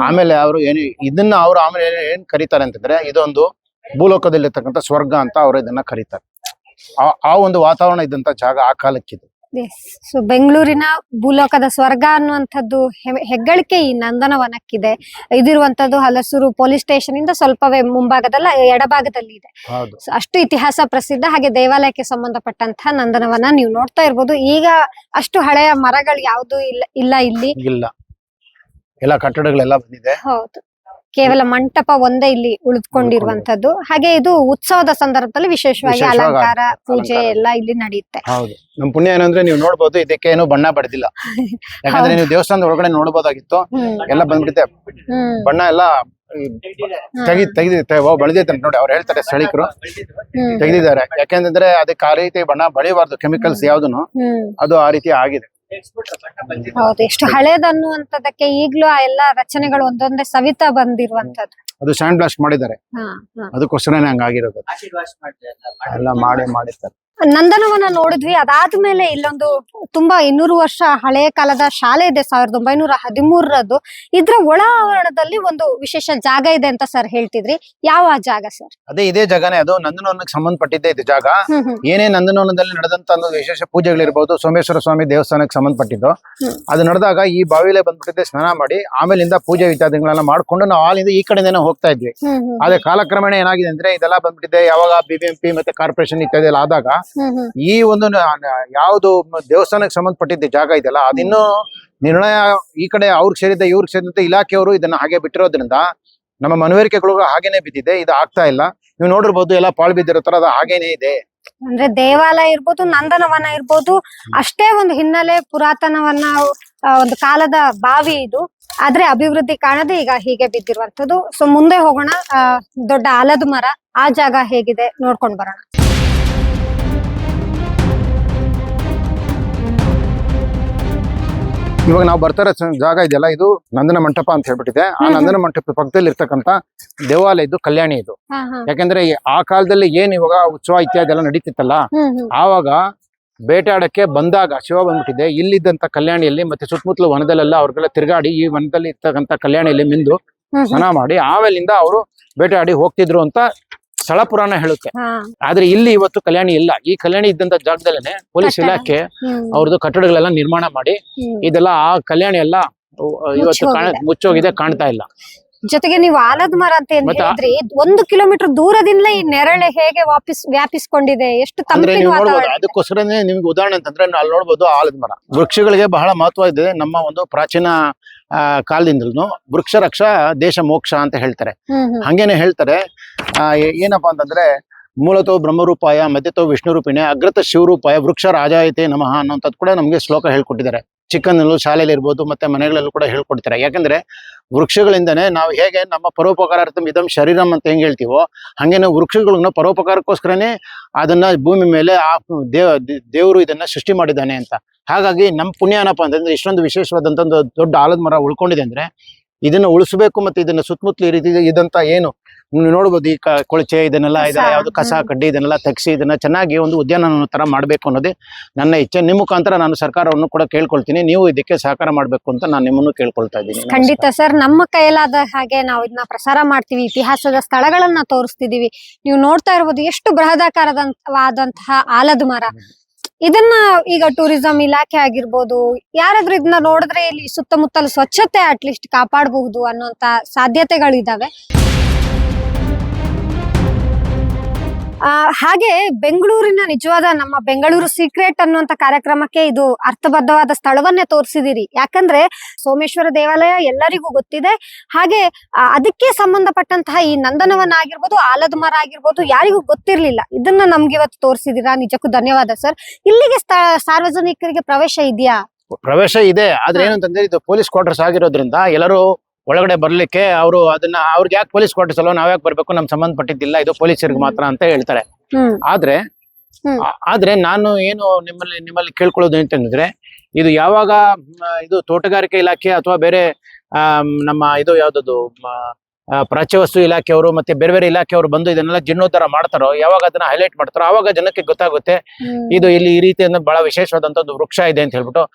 ಆಮೇಲೆ ಅವರು ಏನು ಇದನ್ನ ಅವ್ರು ಆಮೇಲೆ ಏನ್ ಕರೀತಾರೆ ಅಂತಂದ್ರೆ ಇದೊಂದು ಭೂಲೋಕದಲ್ಲಿರ್ತಕ್ಕಂಥ ಸ್ವರ್ಗ ಅಂತ ಅವರು ಇದನ್ನ ಕರೀತಾರೆ. ಆ ಒಂದು ವಾತಾವರಣ ಇದ್ದಂತ ಜಾಗ ಆ ಕಾಲಕ್ಕಿದೆ. ಸೊ ಬೆಂಗಳೂರಿನ ಭೂಲೋಕದ ಸ್ವರ್ಗ ಅನ್ನುವಂಥದ್ದು ಹೆಗ್ಗಳಿಕೆ ಈ ನಂದನವನಕ್ಕಿದೆ. ಇದಿರುವಂತದ್ದು ಹಲಸೂರು ಪೊಲೀಸ್ ಸ್ಟೇಷನ್ ಇಂದ ಸ್ವಲ್ಪವೇ ಮುಂಭಾಗದಲ್ಲ ಎಡಭಾಗದಲ್ಲಿ ಇದೆ. ಅಷ್ಟು ಇತಿಹಾಸ ಪ್ರಸಿದ್ಧ. ಹಾಗೆ ದೇವಾಲಯಕ್ಕೆ ಸಂಬಂಧಪಟ್ಟಂತಹ ನಂದನವನ ನೀವು ನೋಡ್ತಾ ಇರ್ಬೋದು. ಈಗ ಅಷ್ಟು ಹಳೆಯ ಮರಗಳು ಯಾವ್ದು ಇಲ್ಲ ಇಲ್ಲಿ. ಇಲ್ಲ, ಎಲ್ಲ ಕಟ್ಟಡಗಳೆಲ್ಲ ಬಂದಿದೆ. ಹೌದು, ಕೇವಲ ಮಂಟಪ ಒಂದೇ ಇಲ್ಲಿ ಉಳಿದುಕೊಂಡಿರುವಂತದ್ದು. ಹಾಗೆ ಇದು ಉತ್ಸವದ ಸಂದರ್ಭದಲ್ಲಿ ವಿಶೇಷವಾಗಿ ಅಲಂಕಾರ ಪೂಜೆ ಎಲ್ಲ ಇಲ್ಲಿ ನಡೆಯುತ್ತೆ. ಹೌದು, ನಮ್ ಪುಣ್ಯ ಏನಂದ್ರೆ ನೀವು ನೋಡ್ಬೋದು ಇದಕ್ಕೆ ಏನು ಬಣ್ಣ ಬಡ್ದಿಲ್ಲ. ಯಾಕಂದ್ರೆ ನೀವು ದೇವಸ್ಥಾನದ ಒಳಗಡೆ ನೋಡ್ಬೋದಾಗಿತ್ತು, ಎಲ್ಲ ಬಂದ್ಬಿಡುತ್ತೆ ಬಣ್ಣ ಎಲ್ಲ ಬೆಳೆದಿದ್ದಾರೆ ನೋಡಿ, ಅವ್ರು ಹೇಳ್ತಾರೆ ಸ್ಥಳೀಕರು ತೆಗೆದಿದ್ದಾರೆ. ಯಾಕೆಂತಂದ್ರೆ ಅದಕ್ಕೆ ಆ ರೀತಿ ಬಣ್ಣ ಬಳಿಬಾರ್ದು, ಕೆಮಿಕಲ್ಸ್ ಯಾವ್ದನ್ನು, ಅದು ಆ ರೀತಿ ಆಗಿದೆ. ಹೌದು, ಎಷ್ಟು ಹಳೇದನ್ನುವಂತದಕ್ಕೆ ಈಗ್ಲೂ ಆ ಎಲ್ಲಾ ರಚನೆಗಳು ಒಂದೊಂದೇ ಸವಿತಾ ಬಂದಿರುವಂತದ್ದು. ಅದು ಸ್ಯಾಂಡ್ ಬ್ಲಾಸ್ಟ್ ಮಾಡಿದ್ದಾರೆ, ಹಾ, ಹಾ. ಅದಕ್ಕೋಸ್ಕರನೇ ಹಂಗಾಗಿರೋದು. ಎಲ್ಲ ಮಾಡಿರ್ತಾರೆ. ನಂದನವನ ನೋಡಿದ್ವಿ. ಅದಾದ್ಮೇಲೆ ಇಲ್ಲೊಂದು ತುಂಬಾ 200 ವರ್ಷ ಹಳೆಯ ಕಾಲದ ಶಾಲೆ ಇದೆ, 1913ರದ್ದು. ಇದ್ರ ಒಳ ಆವರಣದಲ್ಲಿ ಒಂದು ವಿಶೇಷ ಜಾಗ ಇದೆ ಅಂತ ಸರ್ ಹೇಳ್ತಿದ್ರಿ. ಯಾವ ಜಾಗ ಸರ್? ಅದೇ ಇದೇ ಜಾಗನೇ, ಅದು ನಂದನವನಕ್ಕೆ ಸಂಬಂಧಪಟ್ಟಿದ್ದೆ ಇದು ಜಾಗ. ಏನೇ ನಂದನವನದಲ್ಲಿ ನಡೆದಂತ ಒಂದು ವಿಶೇಷ ಪೂಜೆಗಳಿರ್ಬೋದು, ಸೋಮೇಶ್ವರ ಸ್ವಾಮಿ ದೇವಸ್ಥಾನಕ್ಕೆ ಸಂಬಂಧಪಟ್ಟಿದ್ದು. ಅದು ನಡೆದಾಗ ಈ ಬಾವಿಲೇ ಬಂದ್ಬಿಟ್ಟಿದ್ದೆ, ಸ್ನಾನ ಮಾಡಿ ಆಮೇಲಿಂದ ಪೂಜೆ ಇತ್ಯಾದಿಗಳನ್ನ ಮಾಡ್ಕೊಂಡು ನಾವು ಅಲ್ಲಿಂದ ಈ ಕಡೆಯಿಂದನೇ ಹೋಗ್ತಾ ಇದ್ವಿ. ಆದ್ರೆ ಕಾಲಕ್ರಮೇಣ ಏನಾಗಿದೆ ಅಂದ್ರೆ ಇದೆಲ್ಲ ಬಂದ್ಬಿಟ್ಟಿದೆ. ಯಾವಾಗ BBMP ಮತ್ತೆ ಕಾರ್ಪೊರೇಷನ್ ಇತ್ಯಾದಿ ಎಲ್ಲ ಆದಾಗ ಈ ಒಂದು ಯಾವ್ದು ದೇವಸ್ಥಾನಕ್ಕೆ ಸಂಬಂಧಪಟ್ಟಿದ್ದ ಜಾಗ ಇದೆಯಲ್ಲ, ಅದಿನ್ನೂ ನಿರ್ಣಯ ಈ ಕಡೆ ಅವ್ರಿಗೆ ಸೇರಿದ್ದ ಇವ್ರಿಗೆ ಸೇರಿದಂತೆ ಇಲಾಖೆಯವರು ಇದನ್ನ ಹಾಗೆ ಬಿಟ್ಟಿರೋದ್ರಿಂದ ನಮ್ಮ ಮನವರಿಕೆಗಳು ಹಾಗೇನೆ ಬಿದ್ದಿದೆ. ಇದು ಆಗ್ತಾ ಇಲ್ಲ. ನೀವು ನೋಡಿರ್ಬೋದು, ಎಲ್ಲ ಪಾಳು ಬಿದ್ದಿರೋ ತರ ಅದು ಹಾಗೇನೆ ಇದೆ. ಅಂದ್ರೆ ದೇವಾಲಯ ಇರ್ಬೋದು, ನಂದನವನ ಇರ್ಬೋದು, ಅಷ್ಟೇ ಒಂದು ಹಿನ್ನೆಲೆ ಪುರಾತನವನ್ನ ಒಂದು ಕಾಲದ ಬಾವಿ ಇದು. ಆದ್ರೆ ಅಭಿವೃದ್ಧಿ ಕಾಣದೆ ಈಗ ಹೀಗೆ ಬಿದ್ದಿರುವಂತದ್ದು. ಸೊ ಮುಂದೆ ಹೋಗೋಣ. ದೊಡ್ಡ ಆಲದ ಮರ, ಆ ಜಾಗ ಹೇಗಿದೆ ನೋಡ್ಕೊಂಡ್ ಬರೋಣ. ಇವಾಗ ನಾವು ಬರ್ತಾ ಇರೋ ಜಾಗ ಇದೆಯಲ್ಲ, ಇದು ನಂದನ ಮಂಟಪ ಅಂತ ಹೇಳ್ಬಿಟ್ಟಿದೆ. ಆ ನಂದನ ಮಂಟಪ ಪಕ್ಕದಲ್ಲಿ ಇರ್ತಕ್ಕಂತ ದೇವಾಲಯ ಇದು ಕಲ್ಯಾಣಿ ಇದು. ಯಾಕಂದ್ರೆ ಆ ಕಾಲದಲ್ಲಿ ಏನ್ ಇವಾಗ ಉತ್ಸವ ಇತ್ಯಾದಿ ಎಲ್ಲ ನಡೀತಿತ್ತಲ್ಲ, ಆವಾಗ ಬೇಟಾಡಕ್ಕೆ ಬಂದಾಗ ಶಿವ ಬಂದ್ಬಿಟ್ಟಿದೆ. ಇಲ್ಲಿದ್ದಂತ ಕಲ್ಯಾಣಿಯಲ್ಲಿ ಮತ್ತೆ ಸುತ್ತಮುತ್ತಲು ವನದಲ್ಲೆಲ್ಲ ಅವ್ರಿಗೆಲ್ಲ ತಿರುಗಾಡಿ ಈ ವನದಲ್ಲಿ ಇರ್ತಕ್ಕಂಥ ಕಲ್ಯಾಣಿಯಲ್ಲಿ ಮಿಂದು ಸ್ನಾನ ಮಾಡಿ ಆಮೇಲಿಂದ ಅವರು ಬೇಟೆಯಾಡಿ ಹೋಗ್ತಿದ್ರು ಅಂತ ಸ್ಥಳ ಪುರಾಣ ಹೇಳುತ್ತೆ. ಆದ್ರೆ ಇಲ್ಲಿ ಇವತ್ತು ಕಲ್ಯಾಣಿ ಇಲ್ಲ. ಈ ಕಲ್ಯಾಣಿ ಇದ್ದಂತ ಜಾಗದಲ್ಲೇನೆ ಪೊಲೀಸ್ ಇಲಾಖೆ ಅವ್ರದ್ದು ಕಟ್ಟಡಗಳೆಲ್ಲ ನಿರ್ಮಾಣ ಮಾಡಿ ಇದೆಲ್ಲ ಆ ಕಲ್ಯಾಣಿ ಎಲ್ಲ ಇವತ್ತು ಮುಚ್ಚೋಗಿದೆ, ಕಾಣ್ತಾ ಇಲ್ಲ. ಜೊತೆಗೆ ನೀವು ಆಲದ ಮರ ಅಂತ ಏನ್ ಹೇಳಿದ್ರಿ, 1 ಕಿಲೋಮೀಟರ್ ದೂರದಿಂದ ಈ ನೆರಳೆ ಹೇಗೆ ವ್ಯಾಪಿಸ್ಕೊಂಡಿದೆ, ಎಷ್ಟು ತಂಪಿನ ವಾತಾವರಣ. ಅದಕ್ಕೋಸ್ಕರನೇ ನಿಮ್ಗೆ ಉದಾಹರಣೆ ಅಂತಂದ್ರೆ ಅಲ್ಲಿ ನೋಡ್ಬೋದು ಆಲದ ಮರ. ವೃಕ್ಷಗಳಿಗೆ ಬಹಳ ಮಹತ್ವ ಇದೆ. ನಮ್ಮ ಒಂದು ಪ್ರಾಚೀನ ಕಾಲದಿಂದಲೂ ವೃಕ್ಷ ರಕ್ಷ ದೇಶ ಮೋಕ್ಷ ಅಂತ ಹೇಳ್ತಾರೆ. ಹಂಗೇನೆ ಹೇಳ್ತಾರೆ. ಏನಪ್ಪಾ ಅಂತಂದ್ರೆ ಮೂಲತೋ ಬ್ರಹ್ಮರೂಪಾಯ ಮಧ್ಯತೋ ವಿಷ್ಣು ರೂಪಿಣೆ ಅಗ್ರತ ಶಿವರೂಪಾಯ ವೃಕ್ಷ ರಾಜಾಯತೆ ನಮಃ ಅನ್ನೋಂಥದ್ದು ಕೂಡ ನಮ್ಗೆ ಶ್ಲೋಕ ಹೇಳ್ಕೊಟ್ಟಿದ್ದಾರೆ. ಚಿಕ್ಕಂದಲ್ಲೂ ಶಾಲೆಯಲ್ಲಿ ಇರ್ಬೋದು ಮತ್ತೆ ಮನೆಗಳಲ್ಲೂ ಕೂಡ ಹೇಳ್ಕೊಡ್ತಾರೆ. ಯಾಕಂದ್ರೆ ವೃಕ್ಷಗಳಿಂದನೇ ನಾವು ಹೇಗೆ ನಮ್ಮ ಪರೋಪಕಾರಾರ್ಥಂ ಇದಂ ಶರೀರಂ ಅಂತ ಹೆಂಗ್ ಹೇಳ್ತೀವೋ, ಹಂಗೇನೆ ವೃಕ್ಷಗಳನ್ನ ಪರೋಪಕಾರಕ್ಕೋಸ್ಕರನೇ ಅದನ್ನ ಭೂಮಿ ಮೇಲೆ ಆ ದೇವರು ಇದನ್ನ ಸೃಷ್ಟಿ ಮಾಡಿದ್ದಾನೆ ಅಂತ. ಹಾಗಾಗಿ ನಮ್ಮ ಪುಣ್ಯ ಏನಪ್ಪಾ ಅಂತಂದ್ರೆ ಇಷ್ಟೊಂದು ವಿಶೇಷವಾದಂತ ಒಂದು ದೊಡ್ಡ ಆಲದ ಮರ ಉಳ್ಕೊಂಡಿದೆ ಅಂದ್ರೆ ಇದನ್ನ ಉಳಿಸಬೇಕು. ಮತ್ತೆ ಇದನ್ನ ಸುತ್ತಮುತ್ತಲು ಈ ರೀತಿ ಇದಂತ ಏನು ನೋಡ್ಬೋದು, ಈ ಕೊಳಚೆ ಇದನ್ನೆಲ್ಲ ಯಾವ್ದು ಕಸ ಕಡ್ಡಿ ಇದನ್ನೆಲ್ಲ ತೆಗ್ಸಿ ಇದನ್ನ ಚೆನ್ನಾಗಿ ಒಂದು ಉದ್ಯಾನವನ ತರ ಮಾಡ್ಬೇಕು ಅನ್ನೋದೇ ನನ್ನ ಇಚ್ಛೆ. ನಿಮ್ಮ ಮುಖಾಂತರ ನಾನು ಸರ್ಕಾರವನ್ನು ಕೂಡ ಕೇಳ್ಕೊಳ್ತೀನಿ, ನೀವು ಇದಕ್ಕೆ ಸಹಕಾರ ಮಾಡ್ಬೇಕು ಅಂತ ನಾನು ನಿಮ್ಮನ್ನು ಕೇಳ್ಕೊಳ್ತಾ ಇದ್ದೀನಿ. ಖಂಡಿತ ಸರ್, ನಮ್ಮ ಕೈಲಾದ ಹಾಗೆ ನಾವು ಇದನ್ನ ಪ್ರಸಾರ ಮಾಡ್ತೀವಿ, ಇತಿಹಾಸದ ಸ್ಥಳಗಳನ್ನ ತೋರಿಸ್ತಿದೀವಿ. ನೀವು ನೋಡ್ತಾ ಇರ್ಬೋದು ಎಷ್ಟು ಬೃಹದಾಕಾರವಾದಂತಹ ಆಲದ ಮರ. ಇದನ್ನ ಈಗ ಟೂರಿಸಂ ಇಲಾಖೆ ಆಗಿರ್ಬೋದು, ಯಾರಾದ್ರೂ ಇದನ್ನ ನೋಡಿದ್ರೆ ಇಲ್ಲಿ ಸುತ್ತಮುತ್ತಲು ಸ್ವಚ್ಛತೆ ಅಟ್ಲೀಸ್ಟ್ ಕಾಪಾಡಬಹುದು ಅನ್ನೋಂತ ಸಾಧ್ಯತೆಗಳಿದಾವೆ. ಹಾಗೆ ಬೆಂಗಳೂರಿನ ನಿಜವಾದ ನಮ್ಮ ಬೆಂಗಳೂರು ಸೀಕ್ರೆಟ್ ಅನ್ನುವಂತ ಕಾರ್ಯಕ್ರಮಕ್ಕೆ ಇದು ಅರ್ಥಬದ್ಧವಾದ ಸ್ಥಳವನ್ನೇ ತೋರಿಸಿದಿರಿ. ಯಾಕಂದ್ರೆ ಸೋಮೇಶ್ವರ ದೇವಾಲಯ ಎಲ್ಲರಿಗೂ ಗೊತ್ತಿದೆ. ಹಾಗೆ ಅದಕ್ಕೆ ಸಂಬಂಧಪಟ್ಟಂತಹ ಈ ನಂದನವನ ಆಗಿರ್ಬೋದು, ಆಲದ ಮರ ಆಗಿರ್ಬೋದು, ಯಾರಿಗೂ ಗೊತ್ತಿರ್ಲಿಲ್ಲ. ಇದನ್ನ ನಮ್ಗೆ ಇವತ್ತು ತೋರಿಸಿದೀರಾ, ನಿಜಕ್ಕೂ ಧನ್ಯವಾದ ಸರ್. ಇಲ್ಲಿಗೆ ಸಾರ್ವಜನಿಕರಿಗೆ ಪ್ರವೇಶ ಇದೆಯಾ? ಪ್ರವೇಶ ಇದೆ, ಆದ್ರೆ ಏನಂತಂದ್ರೆ ಇದು ಪೊಲೀಸ್ ಕ್ವಾರ್ಟರ್ಸ್ ಆಗಿರೋದ್ರಿಂದ ಎಲ್ಲರೂ ಒಳಗಡೆ ಬರ್ಲಿಕ್ಕೆ ಅವರು ಅದನ್ನ ಅವ್ರಿಗೆ ಯಾಕೆ ಪೊಲೀಸ್ ಕ್ವಾರ್ಟರ್ಸ್ ಅಲ್ವಾ, ನಾವ್ ಯಾಕೆ ಬರ್ಬೇಕು, ನಮ್ ಸಂಬಂಧಪಟ್ಟಿದ್ದಿಲ್ಲ, ಇದು ಪೊಲೀಸರಿಗೆ ಮಾತ್ರ ಅಂತ ಹೇಳ್ತಾರೆ. ಆದ್ರೆ ನಾನು ಏನು ನಿಮ್ಮಲ್ಲಿ ಕೇಳ್ಕೊಳ್ಳೋದು ಅಂತಂದ್ರೆ, ಇದು ಯಾವಾಗ ಇದು ತೋಟಗಾರಿಕೆ ಇಲಾಖೆ ಅಥವಾ ಬೇರೆ ನಮ್ಮ ಇದು ಯಾವ್ದದು ಪ್ರಾಚ್ಯವಸ್ತು ಇಲಾಖೆಯವರು ಮತ್ತೆ ಬೇರೆ ಬೇರೆ ಇಲಾಖೆಯವರು ಬಂದು ಇದನ್ನೆಲ್ಲ ಜೀರ್ಣೋದ್ಧಾರ ಮಾಡ್ತಾರೋ, ಯಾವಾಗ ಅದನ್ನ ಹೈಲೈಟ್ ಮಾಡ್ತಾರೋ ಆವಾಗ ಜನಕ್ಕೆ ಗೊತ್ತಾಗುತ್ತೆ ಇದು ಇಲ್ಲಿ ಈ ರೀತಿ ಬಹಳ ವಿಶೇಷವಾದಂತ ಒಂದು ವೃಕ್ಷ ಇದೆ ಅಂತ ಹೇಳ್ಬಿಟ್ಟು.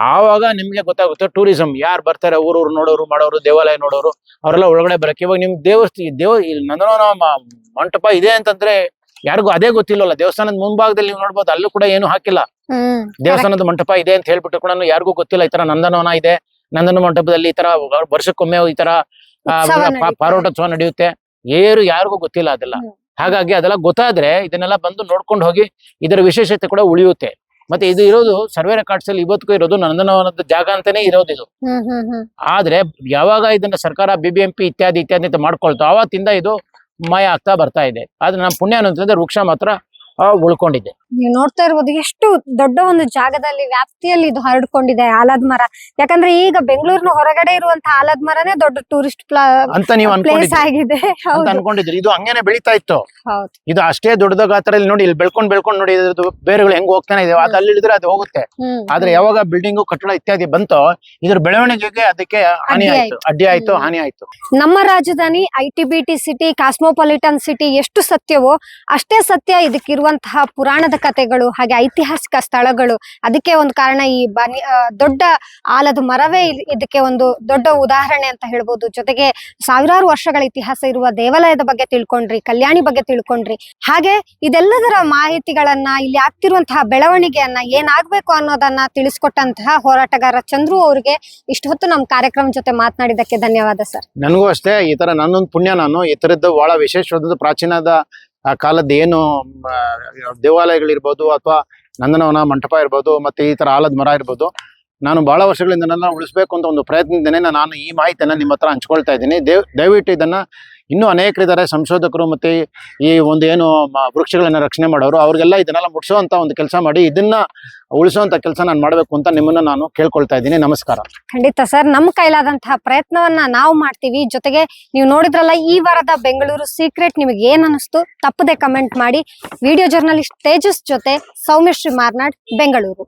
ಆವಾಗ ನಿಮ್ಗೆ ಗೊತ್ತಾಗುತ್ತೆ ಟೂರಿಸಂ ಯಾರು ಬರ್ತಾರೆ, ಊರೂರು ನೋಡೋರು ಮಾಡೋರು, ದೇವಾಲಯ ನೋಡೋರು, ಅವರೆಲ್ಲ ಒಳಗಡೆ ಬರಕ್ಕೆ. ಇವಾಗ ನಿಮ್ ನಂದನವನ ಮಂಟಪ ಇದೆ ಅಂತಂದ್ರೆ ಯಾರಿಗೂ ಅದೇ ಗೊತ್ತಿಲ್ಲಲ್ಲ. ದೇವಸ್ಥಾನದ ಮುಂಭಾಗದಲ್ಲಿ ನೀವು ನೋಡ್ಬೋದು, ಅಲ್ಲೂ ಕೂಡ ಏನು ಹಾಕಿಲ್ಲ. ದೇವಸ್ಥಾನದ ಮಂಟಪ ಇದೆ ಅಂತ ಹೇಳ್ಬಿಟ್ಟು ಕೂಡ ಯಾರಿಗೂ ಗೊತ್ತಿಲ್ಲ ಈ ತರ ನಂದನವನ ಇದೆ, ನಂದನ ಮಂಟಪದಲ್ಲಿ ಈ ತರ ವರ್ಷಕ್ಕೊಮ್ಮೆ ಈ ತರ ಪಾರೋಟೋತ್ಸವ ನಡೆಯುತ್ತೆ, ಯಾರಿಗೂ ಗೊತ್ತಿಲ್ಲ ಅದೆಲ್ಲ. ಹಾಗಾಗಿ ಅದೆಲ್ಲ ಗೊತ್ತಾದ್ರೆ ಇದನ್ನೆಲ್ಲ ಬಂದು ನೋಡ್ಕೊಂಡು ಹೋಗಿ ಇದರ ವಿಶೇಷತೆ ಕೂಡ ಉಳಿಯುತ್ತೆ. ಮತ್ತೆ ಇದು ಇರೋದು ಸರ್ವೆ ರೆಕಾರ್ಡ್ಸ್ ಅಲ್ಲಿ ಇವತ್ತಿಗೂ ಇರೋದು ನಂದನವನದ ಜಾಗ ಅಂತಾನೆ ಇರೋದು ಇದು. ಆದ್ರೆ ಯಾವಾಗ ಇದನ್ನ ಸರ್ಕಾರ BBMP ಇತ್ಯಾದಿ ಅಂತ ಮಾಡ್ಕೊಳ್ತೋ ಆವತ್ತಿಂದ ಇದು ಮಾಯ ಆಗ್ತಾ ಬರ್ತಾ ಇದೆ. ಆದ್ರೆ ನಮ್ಮ ಪುಣ್ಯ ಅಂತಂದ್ರೆ ವೃಕ್ಷ ಮಾತ್ರ ಉಳ್ಕೊಂಡಿದೆ. ನೀವು ನೋಡ್ತಾ ಇರ್ಬೋದು ಎಷ್ಟು ದೊಡ್ಡ ಒಂದು ಜಾಗದಲ್ಲಿ ವ್ಯಾಪ್ತಿಯಲ್ಲಿ ಇದು ಹರಡ್ಕೊಂಡಿದೆ ಆಲದ ಮರ. ಯಾಕಂದ್ರೆ ಈಗ ಬೆಂಗಳೂರಿನ ಹೊರಗಡೆ ಇರುವಂತಹ ಆಲದ ಮರನೇ ದೊಡ್ಡ ಟೂರಿಸ್ಟ್ ಅಂತ ನೀವು ಪ್ಲೇಸ್ ಆಗಿದೆ. ಅಂತ ಹೌದು ಅನ್ಕೊಂಡಿದ್ರಿ. ಇದು ಹಂಗೇನೆ ಬೆಳೀತಾ ಇತ್ತು. ಹೌದು. ಇದು ಅಷ್ಟೇ ದೊಡ್ಡದ ಗಾತ್ರದಲ್ಲಿ ನೋಡಿ, ಇಲ್ಲಿ ಬೆಳ್ಕೊಂಡ್ ನೋಡಿ ಇದ್ರದ್ದು ಬೇರುಗಳು ಹೆಂಗ್ ಹೋಗ್ತಾನೆ ಇದೆ. ಅದು ಅಲ್ಲಿ ಇಳಿದ್ರೆ ಅದು ಹೋಗುತ್ತೆ. ಆದ್ರೆ ಯಾವಾಗ ಬಿಲ್ಡಿಂಗು ಕಟ್ಟಡ ಇತ್ಯಾದಿ ಬಂತೋ ಇದ್ರ ಬೆಳವಣಿಗೆಗೆ ಅದಕ್ಕೆ ಅಡ್ಡಿ ಆಯ್ತು, ಹಾನಿ ಆಯ್ತು. ನಮ್ಮ ರಾಜಧಾನಿ ITBT ಸಿಟಿ, ಕಾಸ್ಮೋಪಾಲಿಟನ್ ಸಿಟಿ ಎಷ್ಟು ಸತ್ಯವೋ ಅಷ್ಟೇ ಸತ್ಯ ಇದಕ್ಕಿರುವಂತಹ ಪುರಾಣದ ಕಥೆಗಳು ಹಾಗೆ ಐತಿಹಾಸಿಕ ಸ್ಥಳಗಳು. ಅದಕ್ಕೆ ಒಂದು ಕಾರಣ ಈ ದೊಡ್ಡ ಆಲದ ಮರವೇ ಇದಕ್ಕೆ ಒಂದು ದೊಡ್ಡ ಉದಾಹರಣೆ ಅಂತ ಹೇಳ್ಬೋದು. ಜೊತೆಗೆ ಸಾವಿರಾರು ವರ್ಷಗಳ ಇತಿಹಾಸ ಇರುವ ದೇವಾಲಯದ ಬಗ್ಗೆ ತಿಳ್ಕೊಂಡ್ರಿ, ಕಲ್ಯಾಣಿ ಬಗ್ಗೆ ತಿಳ್ಕೊಂಡ್ರಿ. ಹಾಗೆ ಇದೆಲ್ಲದರ ಮಾಹಿತಿಗಳನ್ನ, ಇಲ್ಲಿ ಆಗ್ತಿರುವಂತಹ ಬೆಳವಣಿಗೆಯನ್ನ, ಏನಾಗ್ಬೇಕು ಅನ್ನೋದನ್ನ ತಿಳಿಸ್ಕೊಟ್ಟಂತಹ ಹೋರಾಟಗಾರ ಚಂದ್ರು ಅವರಿಗೆ ಇಷ್ಟು ಹೊತ್ತು ನಮ್ಮ ಕಾರ್ಯಕ್ರಮ ಜೊತೆ ಮಾತನಾಡಿದ್ದಕ್ಕೆ ಧನ್ಯವಾದ ಸರ್. ನನಗೂ ಅಷ್ಟೇ. ಈ ತರ ನನ್ನೊಂದು ಪುಣ್ಯ. ನಾನು ಈ ತರದ್ದು ಬಹಳ ವಿಶೇಷವಾದದ್ದು ಪ್ರಾಚೀನದ ಆ ಕಾಲದ ಏನು ದೇವಾಲಯಗಳಿರ್ಬೋದು ಅಥವಾ ನಂದನವನ ಮಂಟಪ ಇರ್ಬೋದು ಮತ್ತೆ ಈ ತರ ಆಲದ ಮರ ಇರ್ಬೋದು, ನಾನು ಬಹಳ ವರ್ಷಗಳಿಂದ ನನ್ನ ಉಳಿಸ್ಬೇಕು ಅಂತ ಒಂದು ಪ್ರಯತ್ನದಿಂದನೇ ನಾನು ಈ ಮಾಹಿತಿಯನ್ನ ನಿಮ್ಮ ಹತ್ರ ಹಂಚ್ಕೊಳ್ತಾ ಇದ್ದೀನಿ. ದಯವಿಟ್ಟು ಇದನ್ನ ಇನ್ನೂ ಅನೇಕರಿದ್ದಾರೆ, ಸಂಶೋಧಕರು ಮತ್ತೆ ಈ ಒಂದು ಏನು ವೃಕ್ಷಗಳನ್ನ ರಕ್ಷಣೆ ಮಾಡೋರು, ಅವ್ರಿಗೆಲ್ಲ ಇದನ್ನೆಲ್ಲ ಮುಟ್ಸುವಂತ ಒಂದು ಕೆಲಸ ಮಾಡಿ ಇದನ್ನ ಉಳಿಸುವಂತ ಕೆಲಸ ನಾನು ಮಾಡ್ಬೇಕು ಅಂತ ನಿಮ್ಮನ್ನ ನಾನು ಕೇಳ್ಕೊಳ್ತಾ ಇದ್ದೀನಿ. ನಮಸ್ಕಾರ. ಖಂಡಿತ ಸರ್, ನಮ್ಮ ಕೈಲಾದಂತಹ ಪ್ರಯತ್ನವನ್ನ ನಾವು ಮಾಡ್ತೀವಿ. ಜೊತೆಗೆ ನೀವು ನೋಡಿದ್ರಲ್ಲ ಈ ವಾರದ ಬೆಂಗಳೂರು ಸೀಕ್ರೆಟ್, ನಿಮಗೆ ಏನ್ ಅನಿಸ್ತು ತಪ್ಪದೆ ಕಮೆಂಟ್ ಮಾಡಿ. ವಿಡಿಯೋ ಜರ್ನಲಿಸ್ಟ್ ತೇಜಸ್ ಜೊತೆ ಸೌಮ್ಯಶ್ರೀ ಮಾರ್ನಾಡ್, ಬೆಂಗಳೂರು.